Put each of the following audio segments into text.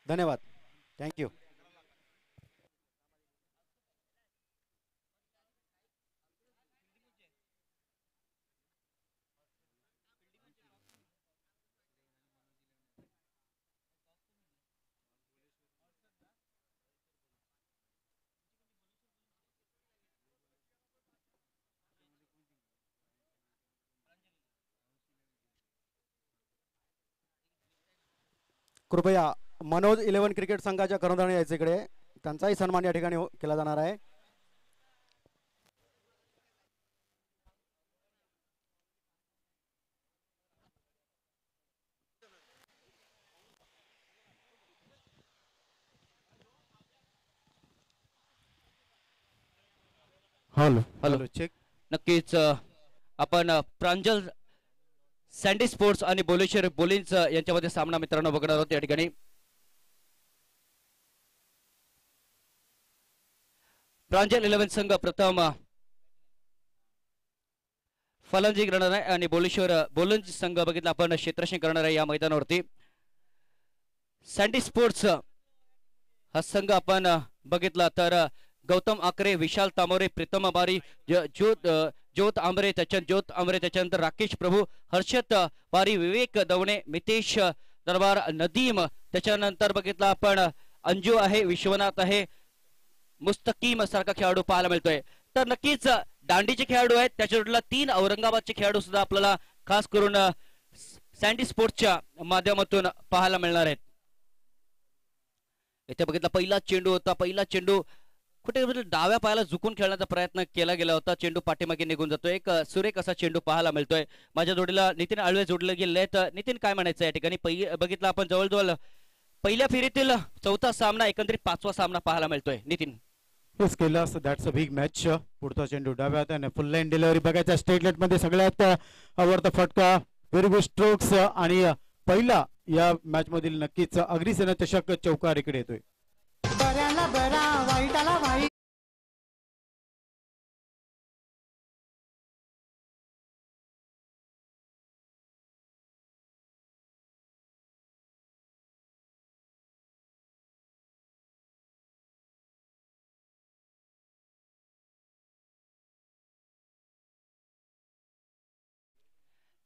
धन्यवाद. थँक्यू. कृपया मनोज 11 क्रिकेट संघाच्या कर्णधार यायचे इकडे. त्यांचाही सन्मान या ठिकाणी केला जाणार आहे. Hello hello check. नक्कीच आपण प्रांजल सँडी स्पोर्ट्स आणि बोलेश्वर बोलिन्स यांच्यामध्ये सामना मित्रांनो बघणार आहोत या ठिकाणी. प्रांजल 11 संघ प्रथम फलंदाजी करणार आहे आणि बोलेश्वर बोलंज संघ बघितला आपण क्षेत्ररक्षण करणार आहे या मैदानावरती. सँडी स्पोर्ट्स हा संघ आपण बघितला तर गौतम आकरे, विशाल तामोरे, प्रीतम बारी, ज्योत आंबरे, त्याच्यानंतर राकेश प्रभू, हर्षद वारी, विवेक दवणे, मितेश दरबार, नदीम, त्याच्यानंतर बघितला आपण अंजू आहे, विश्वनाथ आहे, मुस्तकीम सारखा खेळाडू पाहायला मिळतोय. तर नक्कीच दांडीचे खेळाडू आहेत, त्याच्या जोडीला 3 औरंगाबादचे खेळाडू सुद्धा आपल्याला खास करून सँडी स्पोर्ट्सच्या माध्यमातून पाहायला मिळणार आहेत. इथे बघितला पहिला चेंडू होता. पहिला चेंडू कुठे डाव्या पायाला झुकून खेळण्याचा प्रयत्न केला गेला होता. चेंडू पाठीमागे निघून जातोय. एक सुरेख असा चेंडू पाहायला मिळतोय. माझ्या जोडीला नितीन आळवे जोडले गेले आहेत. नितीन काय म्हणायचं या ठिकाणी? बघितला आपण जवळजवळ पहिल्या फेरीतील चौथा सामना एकंदरीत 5वा सामना पाहायला मिळतोय. नितीन येस केलास. That's a big match. पुढचा चेंडू डाव्या हाताने फुल लाईन डिलिव्हरी बघायचा. स्ट्रेट लेट मध्ये सगळ्यात आवडता फटका. व्हेरी गुड स्ट्रोक्स आणि पहिला या मॅच मधील नक्कीच अग्निसेना चषक चौकार इकडे येतोय. बऱ्याला बरा वाईटाला वाईट.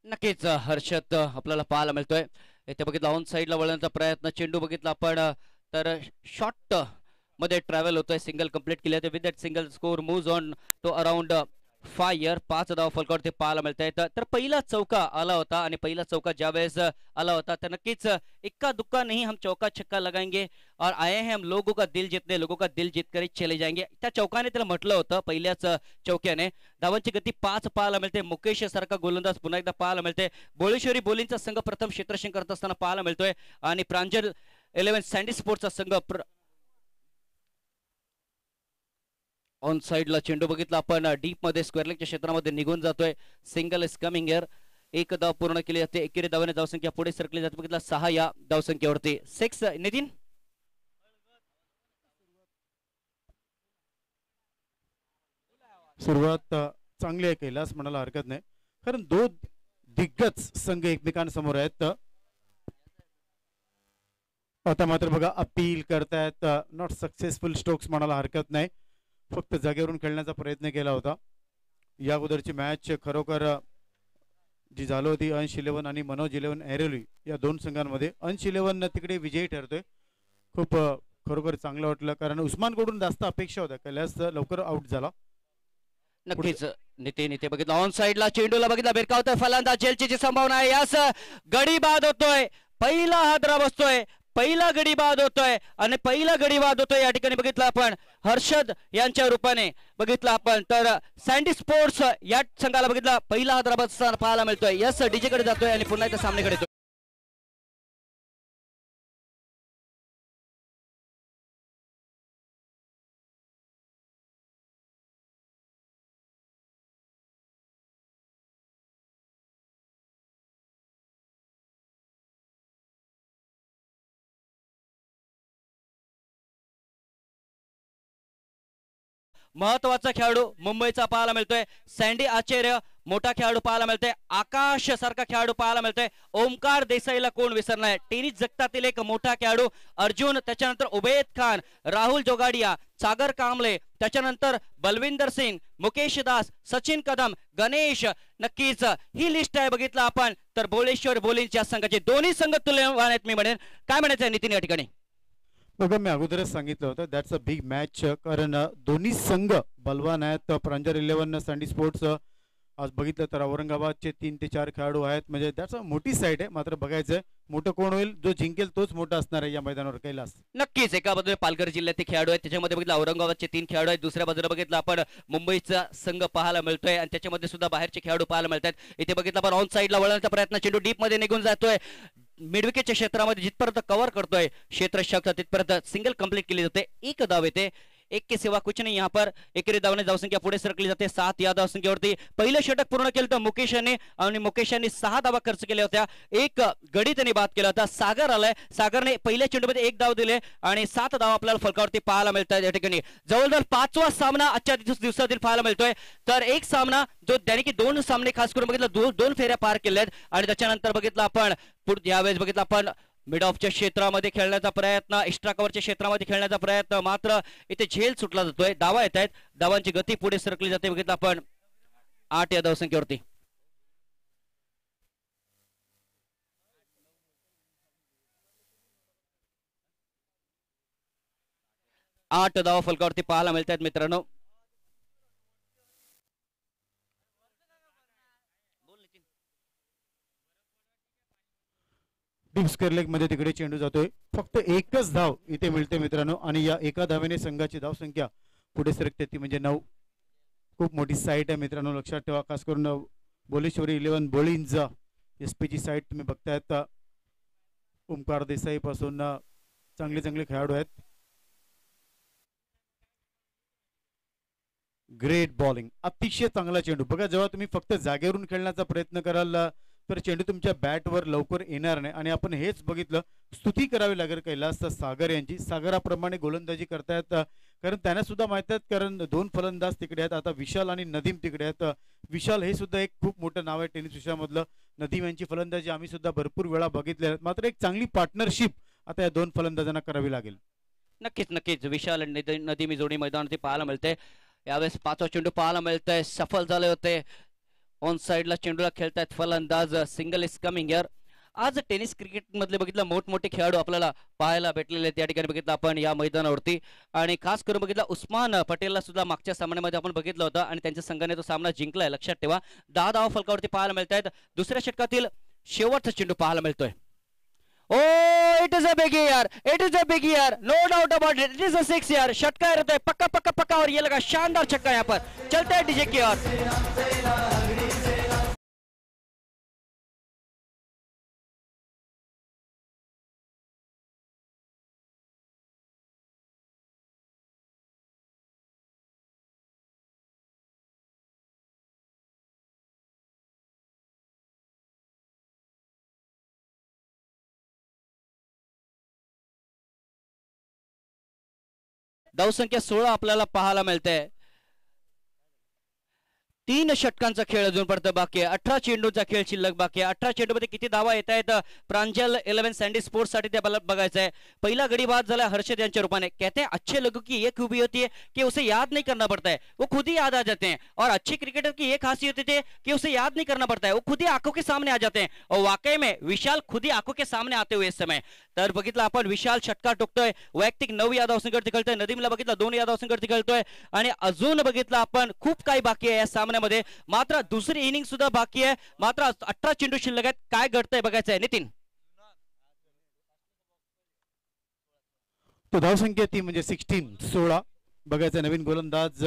नक्कीच हर्षद आपल्याला पाहायला मिळतोय. इथे बघितला ऑन साईडला वळण्याचा प्रयत्न. चेंडू बघितला आपण तर शॉर्ट मध्ये ट्रॅव्हल होतोय. सिंगल कंप्लीट केले with that single score moves on to around 5 धाव फलकावरती पाहायला मिळत आहेत. तर पहिला चौका आला होता आणि पहिला चौका ज्यावेळेस आला होता तर नक्कीच इक्का दुक्का नहीं, हम चौका छक्का लगाएंगे और आए हैं हम लोगों का दिल जीतने, लोगों का दिल जीत कर चले जाएंगे. त्या चौकाने त्याला म्हटलं होतं पहिल्याच चौक्याने. धावांची गती 5 पाहायला मिळते. मुकेश सारखा गोलंदाज पुन्हा एकदा पाहायला मिळते. बोळेश्वरी बोलींचा संघ प्रथम क्षेत्ररक्षण करत असताना पाहायला मिळतोय आणि प्रांजल 11 सँडी स्पोर्ट्सचा संघ ऑन साइडला चेंडू बघितला आपण डीप मध्ये स्क्वेअर लेगच्या क्षेत्रामध्ये निघून जातोय. Single is coming here. एक धाव पूर्ण केली जाते. एकेरी धावाने धावसंख्या पुढे सरकली जाते. बघितला 6 या धावसंख्येवरती 6. नितीन सुरुवात चांगली आहे कैलास म्हणायला हरकत नाही, कारण 2 दिग्गज संघ एकमेकांसमोर आहेत. आता मात्र बघा अपील करतायत. नॉट सक्सेसफुल स्ट्रोक्स म्हणायला हरकत नाही. फक्त जागेवरून खेळण्याचा प्रयत्न केला होता. या अगोदरची मॅच खरोखर जी झाली होती अंश 11 आणि मनोज 11 ऐरोली या 2 संघांमध्ये अंश 11 तिकडे विजयी ठरतोय. खूप खरोखर चांगलं वाटलं, कारण उस्मानकडून जास्त अपेक्षा होत्या. कैलास लवकर आउट झाला. नक्कीच नितीन इथे बघितलं ऑन साइडला चेंडूला बघितला भिरकावतोय फलंदाज. झेलची संभावना आहे. यास गडी बाद होतोय. पहिला हादरा बसतोय. पहिला गडी बाद होतोय आणि पहिला गडी बाद होतोय. या ठिकाणी बघितलं आपण हर्षद यांच्या रूपाने बघितलं आपण तर सँडी स्पोर्ट्स या संघाला बघितला पहिला हादरा बसताना पाहायला मिळतोय. यस डीजे कडे जातोय आणि पुन्हा एकदा सामनेकडे येतोय. महत्वाचा खेळाडू मुंबईचा पाहायला मिळतोय. सँडी आचार्य मोठा खेळाडू पाहायला मिळतोय. आकाश सारखा खेळाडू पाहायला मिळतोय. ओमकार देसाईला कोण विसरणार. टेनिस जगतातील एक मोठा खेळाडू अर्जुन, त्याच्यानंतर उबैद खान, राहुल जोगाडिया, सागर कांबळे, त्याच्यानंतर बलविंदर सिंग, मुकेश दास, सचिन कदम, गणेश. नक्कीच ही लिस्ट आहे बघितलं आपण तर भोलेश्वर बोलींच्या संघाचे दोन्ही संघ तुल्यवान आहेत मी म्हणेन. काय म्हणायचं आहे नितीन या ठिकाणी? बघा मी अगोदरच सांगितलं होतं दॅट्स अ बिग मॅच, कारण दोन्ही संघ बलवान आहेत. प्रांजल 11 सँडी स्पोर्ट्स आज बघितलं तर औरंगाबादचे 3 ते 4 खेळाडू आहेत, म्हणजे त्याच मोठी साईड आहे. मात्र बघायचंय मोठं कोण होईल, जो जिंकेल तोच मोठा असणार आहे या मैदानावर. कैलास नक्कीच एका बाजूला पालघर जिल्ह्यातील खेळाडू आहेत, त्याच्यामध्ये बघितलं औरंगाबादचे 3 खेळाडू आहेत, दुसऱ्या बाजूला बघितलं आपण मुंबईचा संघ पाहायला मिळतोय आणि त्याच्यामध्ये सुद्धा बाहेरचे खेळाडू पाहायला मिळतात. इथे बघितलं आपण ऑन साईडला वळण्याचा प्रयत्न, चेंडू डीप मध्ये निघून जातोय. मिडविकेटच्या क्षेत्रामध्ये जिथपर्यंत कव्हर करतोय क्षेत्ररक्षक तिथपर्यंत सिंगल कंप्लीट केली जाते. एक धाव येते, एक के सिवा कुछ नहीं यहाँ पर. एकेरी धावने धावसंख्या पुढे सरकली जाते 7 या धावसंख्येवरती. पहिलं षटक पूर्ण केलं तर मुकेशाने आणि मुकेशाने 6 धावा खर्च केल्या होत्या. एक गडी त्यांनी बाद केला होता. सागर आलाय, सागरने पहिल्या चेंडूमध्ये 1 धाव दिले आणि 7 धावा आपल्याला फलकावरती पाहायला मिळतात. या ठिकाणी जवळजवळ 5वा सामना आजच्या दिवसातील पाहायला मिळतोय. तर एक सामना जो त्याने की 2 सामने खास करून बघितलं 2 फेऱ्या पार केल्या आहेत आणि त्याच्यानंतर बघितलं आपण यावेळेस बघितलं आपण मिड ऑफच्या क्षेत्रामध्ये खेळण्याचा प्रयत्न, एक्स्ट्रा कव्हरच्या क्षेत्रामध्ये खेळण्याचा प्रयत्न, मात्र इथे झेल सुटला जातोय. धावा येत आहेत, धावांची गती पुढे सरकली जाते. बघितलं आपण 8 या धावसंख्येवरती. आठ धावा फलकावरती पाहायला मिळत आहेत मित्रांनो. डीप स्क्वेअर लेग मध्ये तिकडे चेंडू जातोय. फक्त एकच धाव इथे मिळते मित्रांनो आणि या एका धावेने संघाची धावसंख्या पुढे सरकते, ती म्हणजे 9. खूप मोठी साईट आहे मित्रांनो, लक्षात ठेवा. खास करून भोलेश्वरी 11 बोलींज एसपीची साईट तुम्ही बघतायत. ओमकार देसाई पासून चांगले चांगले खेळाडू आहेत. ग्रेट बॉलिंग, अतिशय चांगला चेंडू. बघा जेव्हा तुम्ही फक्त जागेवरून खेळण्याचा प्रयत्न कराल तर चेंडू तुमच्या बॅटवर लवकर येणार नाही आणि आपण हेच बघितलं. स्तुती करावी लागेल कैलास सागर यांची. सागराप्रमाणे गोलंदाजी करतायत, कारण त्यांना सुद्धा माहित आहेत, कारण 2 फलंदाज तिकडे आहेत. आता विशाल आणि नदीम तिकडे आहेत. विशाल हे सुद्धा एक खूप मोठं नाव आहे टेनिस विश्वामधलं. नदीम यांची फलंदाजी आम्ही सुद्धा भरपूर वेळा बघितले आहेत. मात्र एक चांगली पार्टनरशिप आता या 2 फलंदाजांना करावी लागेल. नक्कीच नक्कीच विशाल आणि नदीम जोडी मैदानावरती पाहायला मिळते. यावेळेस 5वा चेंडू पाहायला मिळतंय, सफल झाले होते. ऑन साइडला चेंडूला खेळतायत फलंदाज. Single is coming here. आज टेनिस क्रिकेट मधले बघितलं मोठमोठे खेळाडू आपल्याला पाहायला भेटलेले आहेत या ठिकाणी बघितलं आपण या मैदानावरती. आणि खास करून बघितलं उस्मान पटेलला सुद्धा मागच्या सामन्यामध्ये आपण बघितलं होतं आणि त्यांच्या संघाने तो सामना जिंकलाय. लक्षात ठेवा 10 धावा फलकावरती पाहायला मिळत आहेत. दुसऱ्या षटकातील शेवटचा चेंडू पाहायला मिळतोय. Oh, it is a big year. It is a big year. No doubt about it. It is a 6 year. षटका रहता है पक्का पक्का पक्का और ये लगा शानदार छक्का यहाँ पर. चलते हैं डीजे की ओर. धावसंख्या 16 आपल्याला पाहायला मिळते. 3 षटकांचा खेळ अजूनपर्यंत बाकी आहे. 18 चेंडूचा खेळ शिल्लक बाकी आहे. 18 चेंडूमध्ये किती धावा येत आहेत प्रांजल 11 सँडी स्पोर्ट्स साठी ते बघायचं आहे. पहिला गडी बाद झाला हर्षद यांच्या रूपाने. कहते हैं अच्छे लोगों की ये खूबी होती है कि उसे याद नहीं करना पड़ता है, वो खुद ही याद आ जाते हैं. और अच्छे क्रिकेटर की ये खासियत होती है कि उसे याद नहीं करना पड़ता है, वो खुद ही आंखों के सामने आ जाते हैं. और वाकई में विशाल खुद ही आंखों के सामने आते हुए इस समय. तर बघितलं आपण विशाल षटकार टोकतोय. वैयक्तिक 9 या धावसंख्येवरती खेळतोय. नदीमला बघितलं 2 या धावसंख्येवरती खेळतोय आणि अजून बघितलं आपण खूप काही बाकी आहे या सामन्यामध्ये. मात्र दुसरी इनिंग सुद्धा बाकी आहे. मात्र 18 चेंडू शिल्लक आहेत. काय घडतंय बघायचं आहे नितीन. तो धावसंख्या ती म्हणजे 16 बघायचं. नवीन गोलंदाज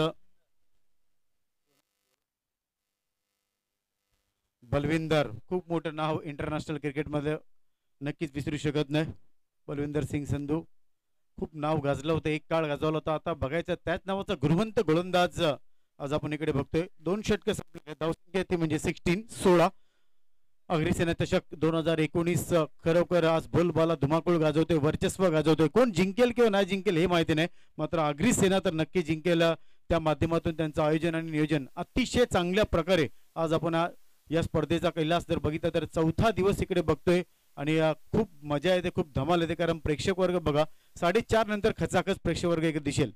बलविंदर, खूप मोठं नाव इंटरनॅशनल क्रिकेटमध्ये, नक्कीच विसरू शकत नाही. बलविंदर सिंग संधू खूप नाव गाजलं होतं, एक काळ गाजवलं होतं. आता बघायचं त्याच नावाचा गुणवंत गोलंदाज आज आपण इकडे बघतोय. 2 षटक धावसंख्या ती म्हणजे 16. अग्रिसेना चषक 2019 खरोखर आज बोलबाला धुमाकूळ गाजवतोय, वर्चस्व गाजवतोय. कोण जिंकेल किंवा नाही जिंकेल हे माहिती नाही, मात्र अग्रिसेना तर नक्की जिंकेल. त्या माध्यमातून त्यांचं आयोजन आणि नियोजन अतिशय चांगल्या प्रकारे आज आपण या स्पर्धेचा कैलास जर बघितला तर चौथा दिवस इकडे बघतोय आणि खूप मजा येते, खूप धमाल येते, कारण प्रेक्षक वर्ग बघा 4:30 नंतर खचाखच प्रेक्षक वर्ग इकडे दिसेल.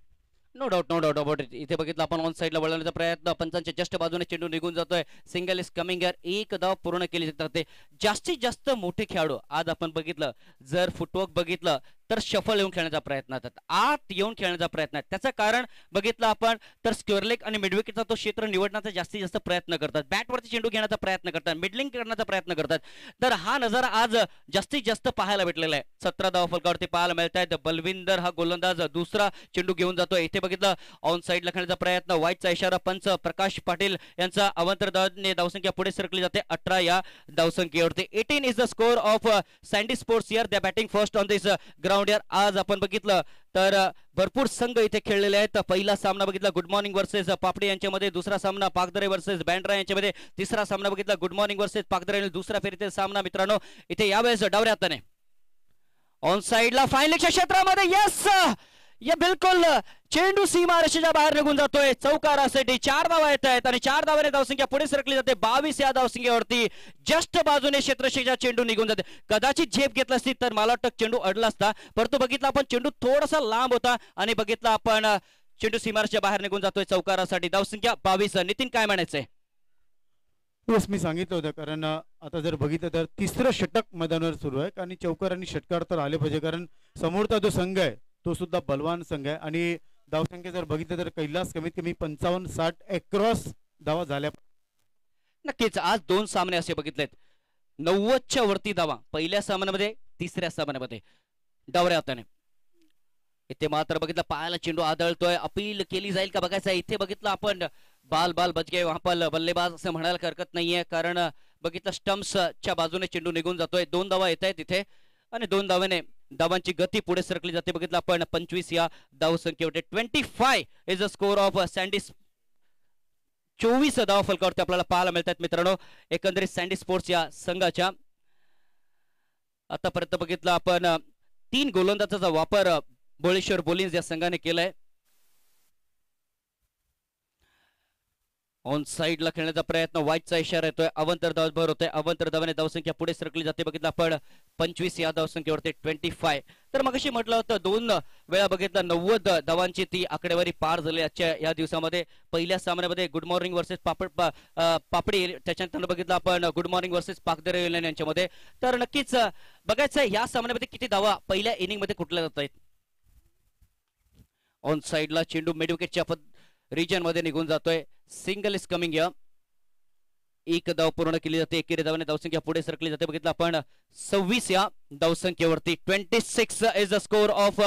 No doubt about it. इथे बघितलं आपण ऑन साईडला वळवण्याचा प्रयत्न, पंचांच्या जस्ट बाजूने चेंडू निघून जातोय. सिंगल इज कमिंग यार, एक धाव पूर्ण केली जाते. जास्तीत जास्त मोठे खेळाडू आज आपण बघितलं, जर फुटवर्क बघितलं तर शफल येऊन खेळण्याचा प्रयत्न करतात, आत येऊन खेळण्याचा प्रयत्न आहे. त्याचं कारण बघितलं आपण तर स्क्वेअर लेग आणि मिडविकेटचा तो क्षेत्र निवडण्याचा जास्तीत जास्त प्रयत्न करतात, बॅटवरती चेंडू घेण्याचा प्रयत्न करतात, मिडलिंग करण्याचा प्रयत्न करतात. तर हा नजारा आज जास्तीत जास्त पाहायला भेटलेला आहे. 17 धावा फलकावरती पाहायला मिळत आहेत. बलविंदर हा गोलंदाज दुसरा चेंडू घेऊन जातोय. इथे बघितलं ऑन साईडला खेळण्याचा प्रयत्न, व्हाईटचा इशारा पंच प्रकाश पाटील यांचा अवंतर धावसंख्या पुढे सरकली जाते 18 या धावसंख्येवरती. 18 is the score of Sandy sports here. They batting first on this ground यार. आज आपण बघितलं तर भरपूर संघ इथे खेळलेले आहेत. पहिला सामना बघितला गुड मॉर्निंग वर्सेस पापडी यांच्यामध्ये, दुसरा सामना पागदरे वर्सेस बँड्रा यांच्यामध्ये, तिसरा सामना बघितला गुड मॉर्निंग वर्सेस पागदरे आणि दुसरा फेरीतील सामना मित्रांनो इथे यावेळेस डावऱ्या हाताने ऑन साईडला फायनलच्या क्षेत्रामध्ये. यस या बिलकुल चेंडू सीमा रेषेच्या बाहेर निघून जातोय. चौकारासाठी 4 धावा येत आहेत आणि 4 धावाने धावसंख्या पुढे सरकली जाते 22 या धावसंख्येवरती. जस्ट बाजूने क्षेत्ररक्षेच्या चेंडू निघून जाते. कदाचित झेप घेतला असती तर मला वाटतं चेंडू अडला असता, परंतु बघितला आपण चेंडू थोडासा लांब होता आणि बघितला आपण चेंडू सीमारेषेच्या बाहेर निघून जातोय. चौकारासाठी धावसंख्या 22. नितीन काय म्हणायचंय? बस मी सांगितलं होतं, कारण आता जर बघितलं तर तिसरं षटक मैदानावर सुरू आहे आणि चौकार आणि षटकार तर आले पाहिजे, कारण समोरचा जो संघ आहे तो सुद्धा बलवान संघ आहे. आणि धावसंख्या जर बघितलं तर कैलास कमीत कमी 55-60 अक्रॉस धावा झाल्या. नक्कीच आज 2 सामने असे बघितलेत 90च्या वरती धावा, पहिल्या सामन्यामध्ये तिसऱ्या सामन्यामध्ये डावऱ्या हाताने. इथे मात्र बघितलं पायाला चेंडू आदळतोय, अपील केली जाईल का बघायचं. इथे बघितलं आपण बाल बच गए वहां पर बल्लेबाज असं म्हणायला हरकत नाहीये, कारण बघितलं स्टम्प्सच्या बाजूने चेंडू निघून जातोय. 2 धावा येत आहेत इथे आणि 2 धावाने धावांची गती पुढे सरकली जाते. बघितलं आपण 25 या धावसंख्येवर 25 is a score of sandy. 24 धावा फलकावरती आपल्याला पाहायला मिळतात मित्रांनो एकंदरीत सँडी स्पोर्ट्स या संघाच्या. आतापर्यंत बघितलं आपण 3 गोलंदाजाचा वापर बोळेश्वर बोलिन्स या संघाने केलाय. ऑन साईडला खेळण्याचा प्रयत्न, व्हाईटचा इशारा येतोय, अवंतर धावभर होतोय. अवंतर धावाने धावसंख्या पुढे सरकली जाते. बघितलं आपण 25 या धावसंख्येवरती 25. तर मगाशी म्हटलं होतं 2 वेळा बघितलं 90 धावांची ती आकडेवारी पार झाली आजच्या या दिवसामध्ये. पहिल्या सामन्यामध्ये गुड मॉर्निंग वर्सेस पापडी, त्याच्यानंतर बघितलं आपण गुड मॉर्निंग वर्सेस पागदरे यांच्यामध्ये. तर नक्कीच बघायचं या सामन्यामध्ये किती धावा पहिल्या इनिंग मध्ये कुठल्या जात आहेत. ऑन साईडला चेंडू मिडविकेटच्या रिजन मध्ये निघून जातोय. सिंगल इज कमिंग या, 1 धाव पूर्ण केली जाते. एकेरी धावाने धावसंख्या पुढे सरकली जाते. बघितलं आपण 26 या धावसंख्येवरती 26 is the score of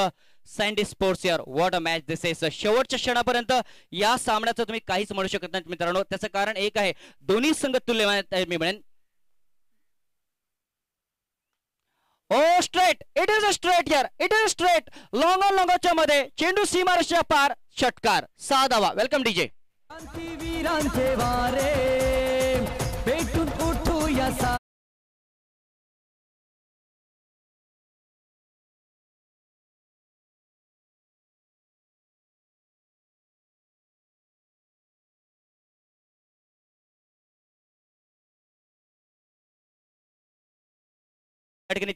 Sandy Sports यार. What a match this is. शेवटच्या क्षणापर्यंत या सामन्याचं तुम्ही काहीच म्हणू शकत नाही मित्रांनो. त्याचं कारण एक आहे, दोन्ही संघ तुल्यमान आहेत मी म्हणेन. Oh straight, it is a straight यार, इट इज स्ट्रेट. लॉंगच्या मध्ये चेंडू सीमारेषेच्या पार, षटकार, 6 धावा. Welcome DJ. वीरांचे वारे पेटून उठू या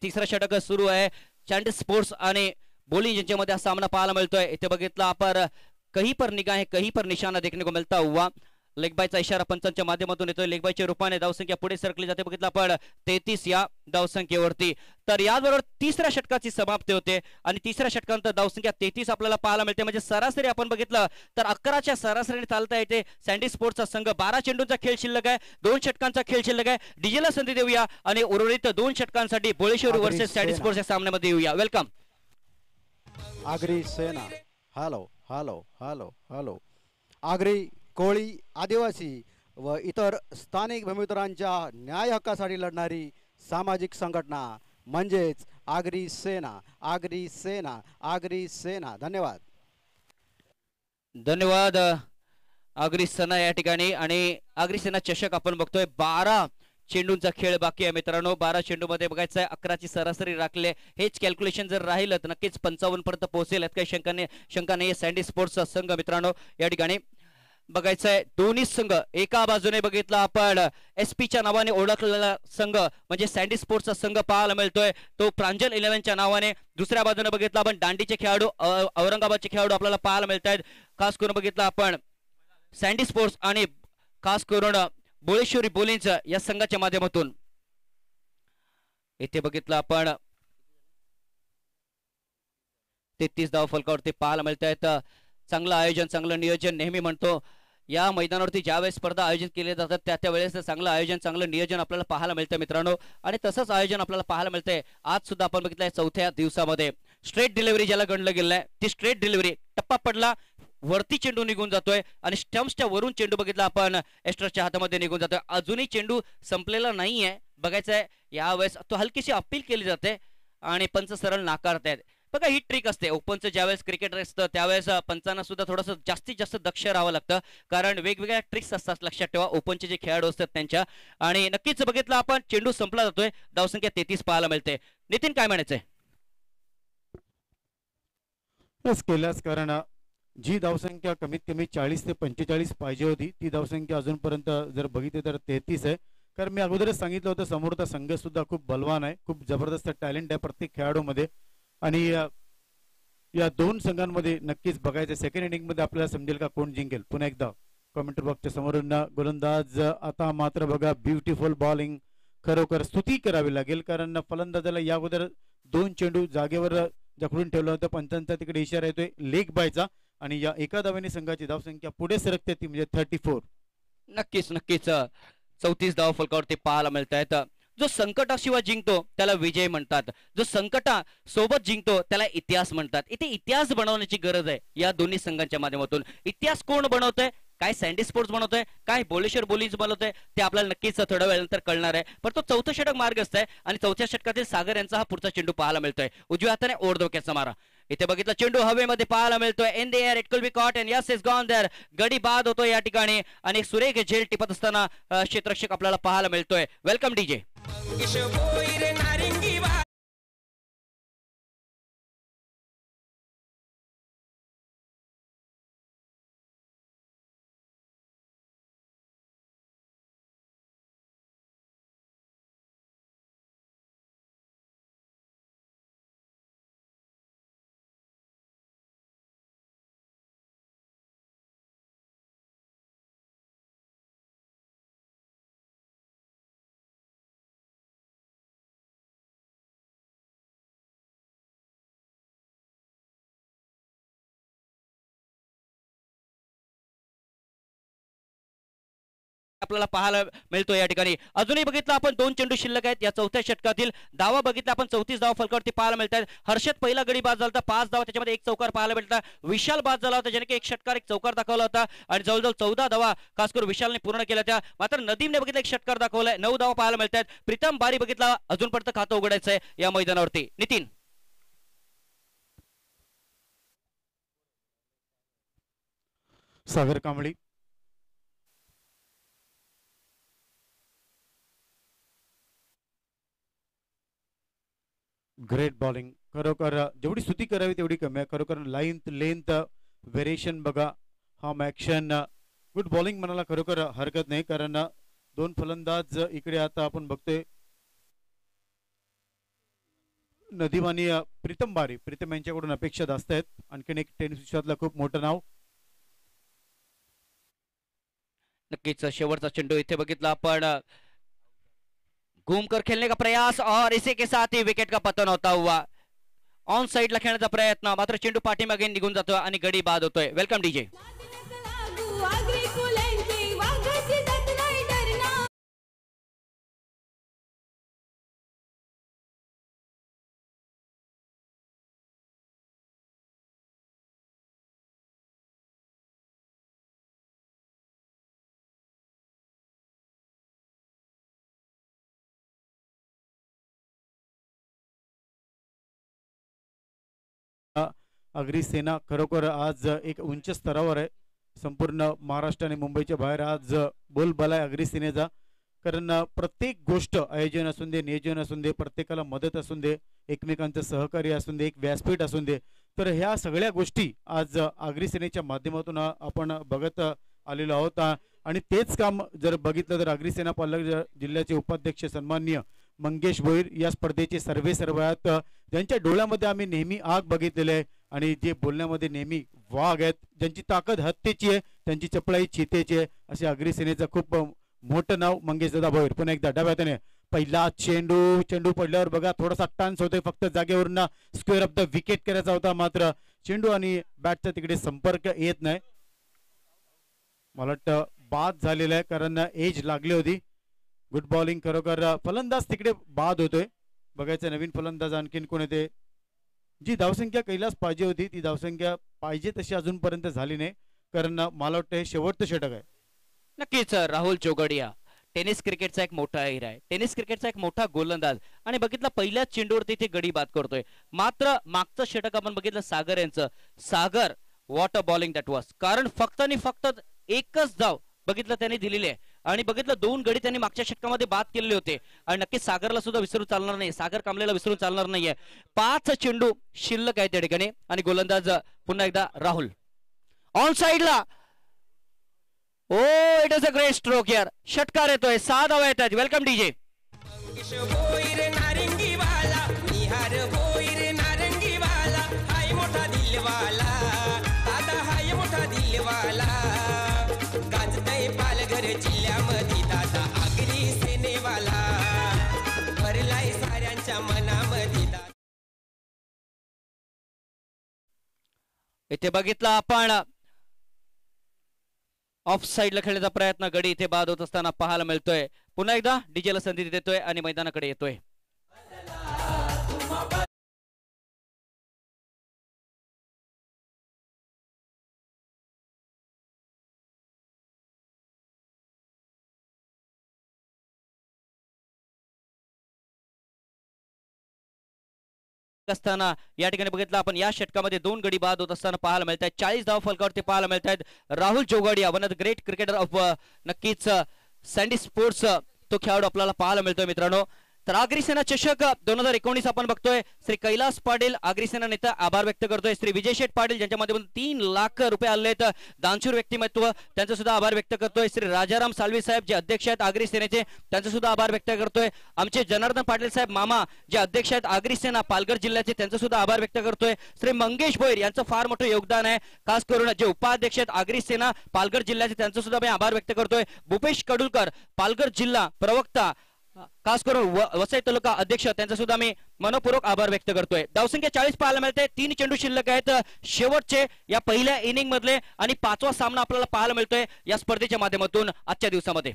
तिसरा षटक सुरू आहे. सँडी स्पोर्ट्स आणि बोलिंज यांच्यामध्ये हा सामना पाहायला मिळतोय. इथे बघितलं आपण कहीं पर निगाहें कहीं पर निशाना देखने को मिलता हुआ. लेगबायचा इशारा पंचांच्या माध्यमातून येतोय. लेगबायच्या रूपाने धावसंख्या पुढे सरकली जाते. बघितलं आपण 33 या धावसंख्येवरती. तर याचबरोबर तिसऱ्या षटकाची समाप्ती होते आणि तिसऱ्या षटकानंतर धावसंख्या 33 आपल्याला पाहायला मिळते. म्हणजे सरासरी आपण बघितलं तर 11च्या सरासरीने चालता येते. सँडी स्पोर्ट्सचा संघ 12 चेंडूंचा खेळ शिल्लक आहे, 2 षटकांचा खेळ शिल्लक आहे. डीजेला संधी देऊया आणि उर्वरित 2 षटकांसाठी बोळेश्वर वर्सेस सँडी स्पोर्ट्स या सामन्यामध्ये येऊया. Welcome Agri Sena. Hello hello hello hello. Agri, Koli, आदिवासी व इतर स्थानिक भूमिपुत्रांच्या न्याय हक्कासाठी लढणारी सामाजिक संघटना म्हणजेच आगरी सेना. आगरी सेना, आगरी सेना. धन्यवाद. धन्यवाद आगरी सेना या ठिकाणी. आणि आगरी सेना चषक आपण बघतोय 12 चेंडूंचा खेळ बाकी आहे मित्रांनो. 12 चेंडूमध्ये बघायचं आहे 11ची सरासरी राखले. हेच कॅल्क्युलेशन जर राहिलं तर नक्कीच 55 पर्यंत पोहोचेल, यात काही शंका नाही. सँडी स्पोर्ट्सचा संघ मित्रांनो या ठिकाणी बघायचं आहे. दोन्ही संघ एका बाजूने बघितला आपण SP च्या नावाने ओळखलेला संघ म्हणजे सँडी स्पोर्ट्सचा संघ पाहायला मिळतोय, तो प्रांजल 11च्या नावाने. दुसऱ्या बाजूने बघितला आपण दांडीचे खेळाडू औरंगाबादचे खेळाडू आपल्याला पाहायला मिळत आहेत. खास करून बघितला आपण सँडी स्पोर्ट्स आणि खास करून बोळेश्वरी बोलिंच या संघाच्या माध्यमातून. इथे बघितलं आपण 33 धाव फलकावरती पाहायला मिळत आहेत. चांगलं आयोजन, चांगलं नियोजन. नेहमी म्हणतो या मैदानावरती ज्यावेळेस स्पर्धा आयोजित केल्या जातात त्या वेळेस चांगलं आयोजन, चांगलं नियोजन आपल्याला पाहायला मिळतं मित्रांनो. आणि तसंच आयोजन आपल्याला पाहायला मिळतंय आज सुद्धा. आपण बघितलंय चौथ्या दिवसामध्ये स्ट्रेट डिलिव्हरी ज्याला गणलं गेलंय, ती स्ट्रेट डिलिव्हरी टप्पा पडला, वरती चेंडू निघून जातोय आणि स्टम्प्सच्या वरून चेंडू बघितला आपण एस्ट्रसच्या हातामध्ये निघून जातोय. अजूनही चेंडू संपलेला नाहीये. बघायचं आहे यावेळेस तो हलकीशी अपील केली जाते आणि पंच सरळ नाकारतायत. बघा ही ट्रिक असते ओपनचं. ज्यावेळेस क्रिकेट असतं त्यावेळेस पंचांना सुद्धा थोडंसं जास्तीत जास्त दक्ष राहावं लागतं, कारण वेगवेगळ्या ट्रिक्स असतात. लक्षात ठेवा ओपनचे जे खेळाडू असतात त्यांच्या. आणि नक्कीच बघितलं आपण चेंडू संपला जातोय. धावसंख्या 33 पाहायला मिळते. नितीन काय म्हणायचंय? केल्यास कारण जी धावसंख्या कमीत कमी 40 ते 45 पाहिजे होती ती धावसंख्या अजूनपर्यंत जर बघितली तर 33 आहे. कारण मी अगोदरच सांगितलं होतं समोरचा संघ सुद्धा खूप बलवान आहे, खूप जबरदस्त टॅलेंट आहे प्रत्येक खेळाडूमध्ये. आणि या दोन संघांमध्ये नक्कीच बघायचं सेकंड इनिंग मध्ये आपल्याला समजेल का कोण जिंकेल. पुन्हा एकदा कमेंट बॉक्सच्या समोरून गोलंदाज. आता मात्र बघा ब्युटिफुल बॉलिंग, खरोखर स्तुती करावी लागेल, कारण फलंदाजाला या अगोदर 2 चेंडू जागेवर जखडून ठेवलं होतं. पंचांचा तिकडे इशारा येतोय लेग बायचा आणि या एका धावेने संघाची धावसंख्या पुढे सरकते ती म्हणजे 34. नक्कीच नक्कीच 34 धाव फलकावरती पाहायला मिळत आहेत. जो संकटाशिवाय जिंकतो त्याला विजय म्हणतात, जो संकटा सोबत जिंकतो त्याला इतिहास म्हणतात. इथे इतिहास बनवण्याची गरज आहे या दोन्ही संघांच्या माध्यमातून. इतिहास कोण बनवतोय? काय सँडी स्पोर्ट्स बनवतोय, काय बोलेश्वर बोलिंज बनवतोय ते आपल्याला नक्कीच थोड्या वेळानंतर कळणार आहे. पण तो चौथं षटक मार्गस्थ आहे आणि चौथ्या षटकातील सागर यांचा हा पुढचा चेंडू पाहायला मिळतोय. उजव्या हाताने ओढधोक्याचा मारा. इथे बघितलं चेंडू हवेमध्ये पाहायला मिळतोय. In the air it could be caught and yes is gone there. गडी बाद होतोय या ठिकाणी आणि सुरेख झेल टिपत असताना क्षेत्ररक्षक आपल्याला पाहायला मिळतोय. Welcome DJ. आपल्याला पाहायला मिळतो या ठिकाणी. अजूनही बघितलं आपण 2 चेंडू शिल्लक आहेत या चौथ्या षटकातील. धावा बघितला आपण 34 धावा फलकावरती पाहायला मिळतात. हर्षद पहिला गडी बाद झाला होता 5 धावा, त्याच्यामध्ये 1 चौकार पाहायला मिळतात. विशाल बाद झाला होता ज्याने की 1 षटकार 1 चौकार दाखवला होता आणि जवळजवळ 14 धावा खास करून विशालने पूर्ण केल्या त्या. मात्र नदीमने बघितलं 1 षटकार दाखवलाय, 9 धावा पाहायला मिळतात. प्रीतम बारी बघितला अजूनपर्यंत खातं उघडायचंय या मैदानावरती. नितीन सागर कांबळी. Great bowling. खरोखर जेवढी स्तुती करावी तेवढी कमी आहे. खरोखर लेंथ व्हेरिएशन बघा, हम ॲक्शन, गुड बॉलिंग म्हणायला खरोखर हरकत नाही, कारण 2 फलंदाज इकडे आता आपण बघतोय नदीम आणि प्रीतम बारी. प्रीतम यांच्याकडून अपेक्षा जास्त आहेत. आणखीन एक टेनिस विश्वातलं खूप मोठं नाव. नक्कीच शेवटचा चेंडू इथे बघितला आपण. घूमकर खेलने का प्रयास और इसी के साथ ही विकेट का पतन होता हुआ. ऑन साइडला खेळण्याचा प्रयत्न, मात्र चेंडू पाठीमागे निघून जातोय आणि गडी बाद होतोय. Welcome DJ. अग्रिसेना खरोखर आज एक उंच स्तरावर आहे. संपूर्ण महाराष्ट्र आणि मुंबईच्या बाहेर आज बोलबाला आहे अग्रिसेनेचा. कारण प्रत्येक गोष्ट आयोजन असून दे, नियोजन असून दे, प्रत्येकाला मदत असून दे, एकमेकांचं सहकार्य असून दे, एक व्यासपीठ असून दे, तर ह्या सगळ्या गोष्टी आज आगरी सेनेच्या माध्यमातून आपण बघत आलेलो आहोत. आणि तेच काम जर बघितलं तर आगरी सेना पालघर जिल्ह्याचे उपाध्यक्ष सन्माननीय मंगेश भोईर या स्पर्धेचे सर्वात ज्यांच्या डोळ्यामध्ये आम्ही नेहमी आग बघितलेली आहे आणि जे बोलण्यामध्ये नेहमी वाघ आहेत, ज्यांची ताकद हत्तीची आहे, त्यांची चपळाई चितेची आहे, असे आगरी सेनेचं खूप मोठं नाव मंगेश दादा भोईर. पुन्हा एकदा डाव्या हाताने पहिला चेंडू पडल्यावर बघा थोडासा टान्स होतोय, फक्त जागेवरून स्क्वेअर ऑफ द विकेट करायचा होता, मात्र चेंडू आणि बॅटचा तिकडे संपर्क येत नाही. मला वाटतं बाद झालेला आहे कारण एज लागली होती. गुड बॉलिंग खरोखर. फलंदाज तिकडे बाद होतोय. बघायचं नवीन फलंदाज आणखीन कोण येते. जी धावसंख्या कैलास पाहिजे होती ती धावसंख्या पाहिजे तशी अजूनपर्यंत झाली नाही, कारण मला वाटतं हे शेवटचं षटक आहे. नक्कीच राहुल जोगडिया टेनिस क्रिकेटचा एक मोठा हिरा आहे, टेनिस क्रिकेटचा एक मोठा गोलंदाज. आणि बघितलं पहिल्याच चेंडूवरती इथे गडी बाद करतोय. मात्र मागचं षटक आपण बघितलं सागर यांचं. Sagar what a bowling that was. कारण फक्त आणि फक्त एकच धाव बघितलं त्यांनी दिलेली आहे आणि बघितलं 2 गडी त्यांनी मागच्या षटकामध्ये बाद केलेले होते. आणि नक्कीच सागरला सुद्धा विसरून चालणार नाही, सागर कांबलेला विसरून चालणार नाहीये. 5 चेंडू शिल्लक आहे त्या ठिकाणी आणि गोलंदाज पुन्हा एकदा राहुल ऑन साइडला. Oh it is a great stroke यार. षटकार येतोय, 6 धावा येतात. Welcome DJ. पालघर जिल्ह्यामध्ये दादा आगरी सेनेवाला भरलाय साऱ्यांच्या मनामध्ये. इथे बघितला आपण ऑफ साइडला खेळण्याचा प्रयत्न, गडी इथे बाद होत असताना पाहायला मिळतोय. पुन्हा एकदा डीजेला संधी देतोय आणि मैदानाकडे येतोय. असताना या ठिकाणी बघितलं आपण या षटकामध्ये 2 गडी बाद होत असताना पाहायला मिळत आहेत. 40 धाव फलकावरती पाहायला मिळत आहेत. Rahul Jogadia one of the great cricketer of नक्कीच सँडी स्पोर्ट्स तो खेळाडू आपल्याला पाहायला मिळतोय मित्रांनो. तर आगरी सेना चषक 2019 आपण बघतोय. श्री कैलास पाटील आगरी सेना नेता आभार व्यक्त करतोय. श्री विजय शेठ पाटील ज्यांच्या माध्यमातून 3 लाख रुपये आले आहेत, दानशूर व्यक्तिमत्व, त्यांचा सुद्धा आभार व्यक्त करतोय. श्री राजाराम सालवी साहेब जे अध्यक्ष आहेत आगरी सेनेचे, त्यांचा सुद्धा आभार व्यक्त करतोय. आमचे जनार्दन पाटील साहेब मामा जे अध्यक्ष आहेत आगरी सेना पालघर जिल्ह्याचे, त्यांचा सुद्धा आभार व्यक्त करतोय. श्री मंगेश भोईर यांचं फार मोठं योगदान आहे, खास करून जे उपाध्यक्ष आहेत आगरी सेना पालघर जिल्ह्याचे, त्यांचा सुद्धा मी आभार व्यक्त करतोय. भूपेश कडुलकर पालघर जिल्हा प्रवक्ता, खास करून वसई तालुका अध्यक्ष, त्यांचा सुद्धा मी मनपूर्वक आभार व्यक्त करतोय. धावसंख्या 40 पाहायला मिळते. 3 चेंडू शिल्लक आहेत शेवटचे या पहिल्या इनिंग मधले आणि 5वा सामना आपल्याला पाहायला मिळतोय या स्पर्धेच्या माध्यमातून आजच्या दिवसामध्ये.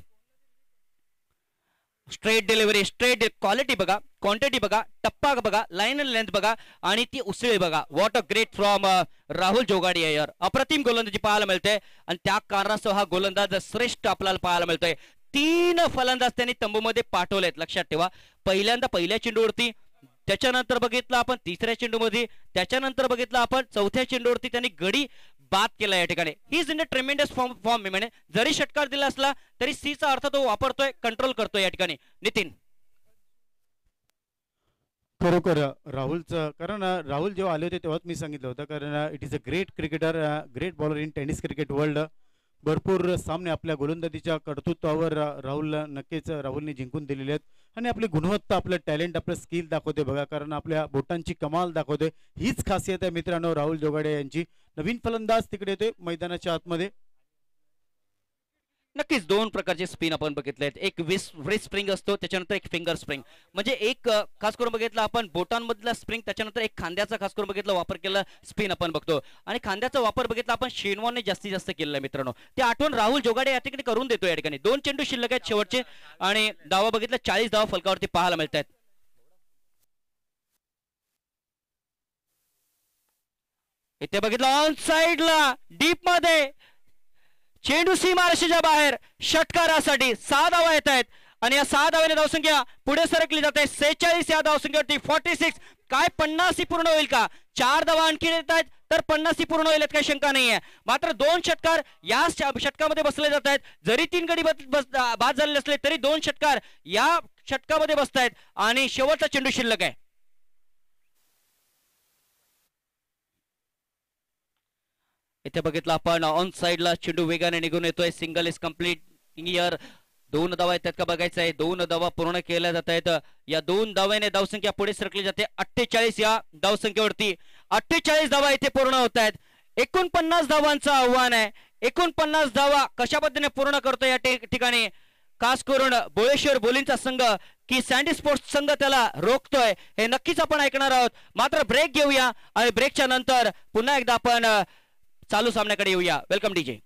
स्ट्रेट डिलिव्हरी, स्ट्रेट क्वालिटी बघा, क्वांटिटी बघा, टप्पा बघा, लाईन अँड लेंथ बघा आणि ती उसळी बघा. What a great from Rahul Jogadia यार. अप्रतिम गोलंदाजी पाहायला मिळते आणि त्या कारणास्तव हा गोलंदाज श्रेष्ठ आपल्याला पाहायला मिळतोय. 3 फलंदाज त्यांनी तंबूमध्ये पाठवलेत, लक्षात ठेवा. पहिल्यांदा पहिल्या चेंडूवरती, त्याच्यानंतर बघितलं आपण 3ऱ्या चेंडूमध्ये, त्याच्यानंतर बघितलं आपण 4थ्या चेंडूवरती त्यांनी गडी बाद केला या ठिकाणी. He is in a ट्रेमेंडस form. म्हणजे जरी षटकार दिला असला तरी सीचा अर्थ तो वापरतोय, कंट्रोल करतोय या ठिकाणी. नितीन खरोखर राहुलचं, कारण राहुल जेव्हा आले होते तेव्हाच मी सांगितलं होतं, कारण it is a great cricketer, great bowler in tennis cricket world. भरपूर सामने आपल्या गोलंदाजीच्या कर्तृत्वावर नक्कीच राहुलने जिंकून दिलेले आहेत आणि आपली गुणवत्ता, आपलं टॅलेंट, आपलं स्किल दाखवते बघा, कारण आपल्या बोटांची कमाल दाखवते. हीच खासियत आहे मित्रांनो राहुल जोगाडे यांची. नवीन फलंदाज तिकडे येते मैदानाच्या आतमध्ये. नक्कीच 2 प्रकारचे स्पिन आपण बघितलेत. एक व्रिस्ट स्प्रिंग असतो, त्याच्यानंतर एक फिंगर स्प्रिंग. म्हणजे एक खास करून बघितलं आपण बोटांमधला स्प्रिंग, त्याच्यानंतर एक खांद्याचा खास करून बघितलं वापर केला स्पिन आपण बघतो. आणि खांद्याचा वापर बघितला आपण शेनवॉनने जास्तीत जास्त केलेला आहे मित्रांनो. ते आठवण राहुल जोगाडे या ठिकाणी करून देतो या ठिकाणी. 2 चेंडू शिल्लक आहेत शेवटचे आणि धावा बघितलं 40 धावा फलकावरती पाहायला मिळत आहेत. इथे बघितलं ऑन साइडला डीप मध्ये चेंडू सीमारेषेच्या बाहेर षटकारासाठी 6 धावा येत आहेत आणि या 6 धावाने धावसंख्या पुढे सरकली जाते. 46 या धावसंख्येवरती 46. काय 50 पूर्ण होईल का? 4 धावा आणखी येत आहेत. तर 50 पूर्ण होईल काही शंका नाहीये. मात्र 2 षटकार या षटकामध्ये बसले जात आहेत. जरी 3 गडी बाद झालेले असले तरी 2 षटकार या षटकामध्ये बसतायत आणि शेवटचा चेंडू शिल्लक आहे. इथे बघितलं आपण ऑन साइडला चेंडू वेगाने निघून येतोय. Single is complete year. 2 धावा आहेत त्यात का बघायचं आहे. 2 धावा पूर्ण केल्या जात आहेत. या 2 धाव्याने धावसंख्या पुढे सरकली जाते 48 या धावसंख्येवरती. 48 धावा इथे पूर्ण होत आहेत. 49 धावांचं आव्हान आहे. 49 धावा कशा पद्धतीने पूर्ण करतो या ठिकाणी खास करून बोळेश्वर बोलींचा संघ की सँडी स्पोर्ट्स संघ त्याला रोखतोय हे नक्कीच आपण ऐकणार आहोत. मात्र ब्रेक घेऊया आणि ब्रेकच्या नंतर पुन्हा एकदा आपण चालू सामन्याकडे येऊया. Welcome DJ.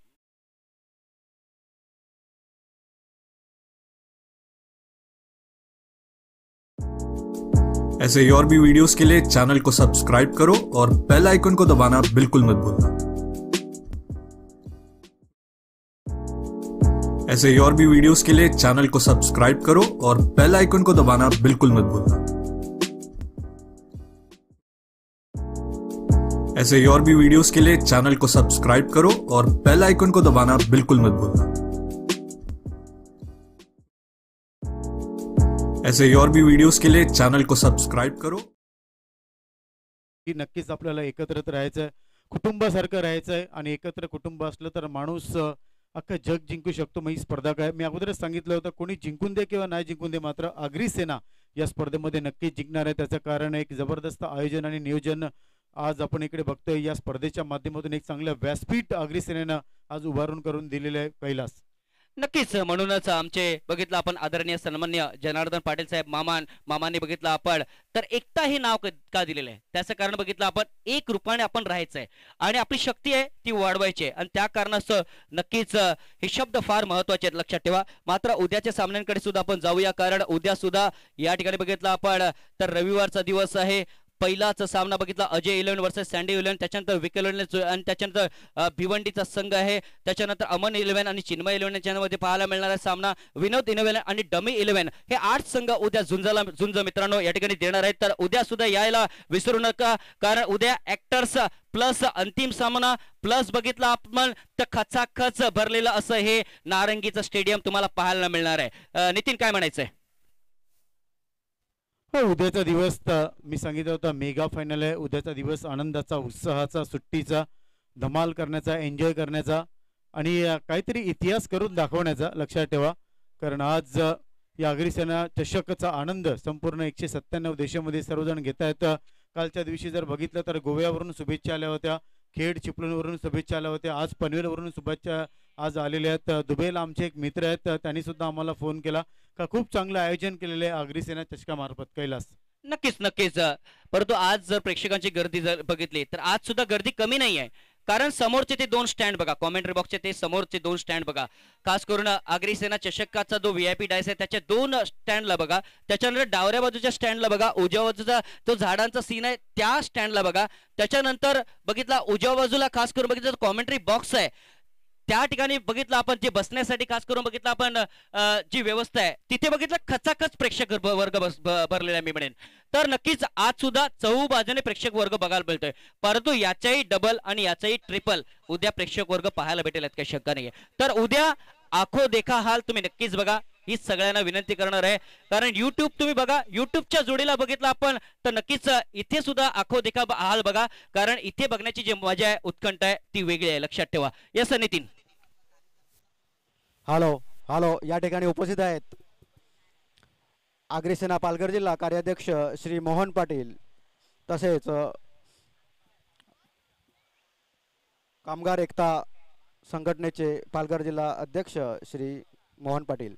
ऐसे ही और भी वीडियोस के लिए चैनल को सब्सक्राइब करो और बेल आइकन को दबाना बिल्कुल मत भूलना. ऐसे ही और भी वीडियोस के लिए चैनल को सब्सक्राइब करो और बेल आइकन को दबाना बिल्कुल मत भूलना. ऐसे ही और भी वीडियोस के लिए चैनल को सब्सक्राइब करो और बेल आइकन को दबाना बिल्कुल मत भूलना. ऐसे ही और भी वीडियोस के लिए चैनल को सब्सक्राइब करो. की नक्कीच आपल्याला एकत्रित राहायचंय, कुटुंबासारखं राहायचंय आणि एकत्र कुटुंब असलं तर माणूस अख्खं जग जिंकू शकतो. मग ही स्पर्धा काय मी अगोदरच सांगितलं होतं, कोणी जिंकून दे किंवा नाही जिंकून दे, मात्र आगरी सेना या स्पर्धेमध्ये नक्कीच जिंकणार आहे. त्याचं कारण एक जबरदस्त आयोजन आणि नियोजन आज आपण इकडे बघतोय. या स्पर्धेच्या माध्यमातून एक चांगलं व्यासपीठ आगरी सेनेनं आज उभारून करून दिलेलं आहे. कैलास नक्कीच म्हणूनच आमचे बघितलं आपण आदरणीय सन्मान्य जनार्दन पाटील साहेब मामांनी बघितलं आपण तर एकता हे नाव का दिलेलं आहे. त्याचं कारण बघितलं आपण एक रूपाने आपण राहायचंय आणि आपली शक्ती आहे ती वाढवायची आणि त्या कारणास्तव नक्कीच हे शब्द फार महत्वाचे आहेत, लक्षात ठेवा. मात्र उद्याच्या सामन्यांकडे सुद्धा आपण जाऊया कारण उद्या सुद्धा या ठिकाणी बघितलं आपण तर रविवारचा दिवस आहे. पहिलाच सामना बघितला अजय 11 वर्सेस सँडी 11, त्याच्यानंतर विक 11 आणि त्याच्यानंतर भिवंडीचा संघ आहे. त्याच्यानंतर अमन 11 आणि चिन्मय 11 याच्यामध्ये पाहायला मिळणारा सामना विनोद 11 आणि डमी 11 हे 8 संघ उद्या झुंज मित्रांनो या ठिकाणी देणार आहेत. तर उद्या सुद्धा यायला विसरू नका कारण उद्या ऍक्टर्स प्लस अंतिम सामना प्लस बघितला आपण तर खचाखच भरलेलं असं हे नारंगीचं स्टेडियम तुम्हाला पाहायला मिळणार आहे. नितीन काय म्हणायचंय? उद्याचा दिवस मी सांगितलं होता मेगा फायनल आहे. उद्याचा दिवस आनंदाचा, उत्साहाचा, सुट्टीचा, धमाल करण्याचा, एन्जॉय करण्याचा आणि काहीतरी इतिहास करून दाखवण्याचा. लक्षात ठेवा कारण आज या आगरी सेना चषकचा आनंद संपूर्ण 197 देशामध्ये सर्वजण घेत आहेत. कालच्या दिवशी जर बघितलं तर गोव्यावरून शुभेच्छा आल्या होत्या, खेड चिपळूणवरून शुभेच्छा आल्या होत्या, आज पनवेलवरून शुभेच्छा आज आलेल्या आहेत. दुबईला आमचे एक मित्र आहेत त्यांनी सुद्धा आम्हाला फोन केला का खूप चांगलं आयोजन केलेलं आहे आगरी सेना चषकामार्फत. कैलास नक्कीच परंतु आज जर प्रेक्षकांची गर्दी जर बघितली तर आज सुद्धा गर्दी कमी नाही आहे कारण समोरचे ते 2 स्टँड बघा, कॉमेंट्री बॉक्सचे ते समोरचे 2 स्टँड बघा. खास करून आगरी सेना चषकाचा जो VIP डायस आहे त्याच्या 2 स्टँडला बघा, त्याच्यानंतर डावऱ्या बाजूच्या स्टँडला बघा, उजव्या बाजूचा तो झाडांचा सीन आहे त्या स्टँडला बघा, त्याच्यानंतर बघितला उजव्या बाजूला खास करून बघितलं कॉमेंट्री बॉक्स आहे त्या ठिकाणी बघितलं आपण जे बसण्यासाठी खास करून बघितलं आपण जी व्यवस्था आहे तिथे बघितलं खचाखच प्रेक्षक वर्ग भरलेला आहे मी म्हणेन. तर नक्कीच आज सुद्धा चहूबाजूने प्रेक्षक वर्ग बघायला मिळतोय परंतु याच्याही डबल आणि याचाही ट्रिपल उद्या प्रेक्षक वर्ग पाहायला भेटेल काही शंका नाहीये. तर उद्या आखो देखा हाल तुम्ही नक्कीच बघा ही सगळ्यांना विनंती करणार आहे कारण युट्यूब तुम्ही बघा, युट्यूबच्या जोडीला बघितलं आपण तर नक्कीच इथे सुद्धा आखो देखा हाल बघा कारण इथे बघण्याची जी मजा आहे उत्कंठ आहे ती वेगळी आहे. लक्षात ठेवा. यस नितीन. हॅलो या ठिकाणी उपस्थित आहेत आगरी सेना पालघर जिल्हा कार्याध्यक्ष श्री मोहन पाटील तसेच कामगार एकता संघटनेचे पालघर जिल्हा अध्यक्ष श्री मोहन पाटील.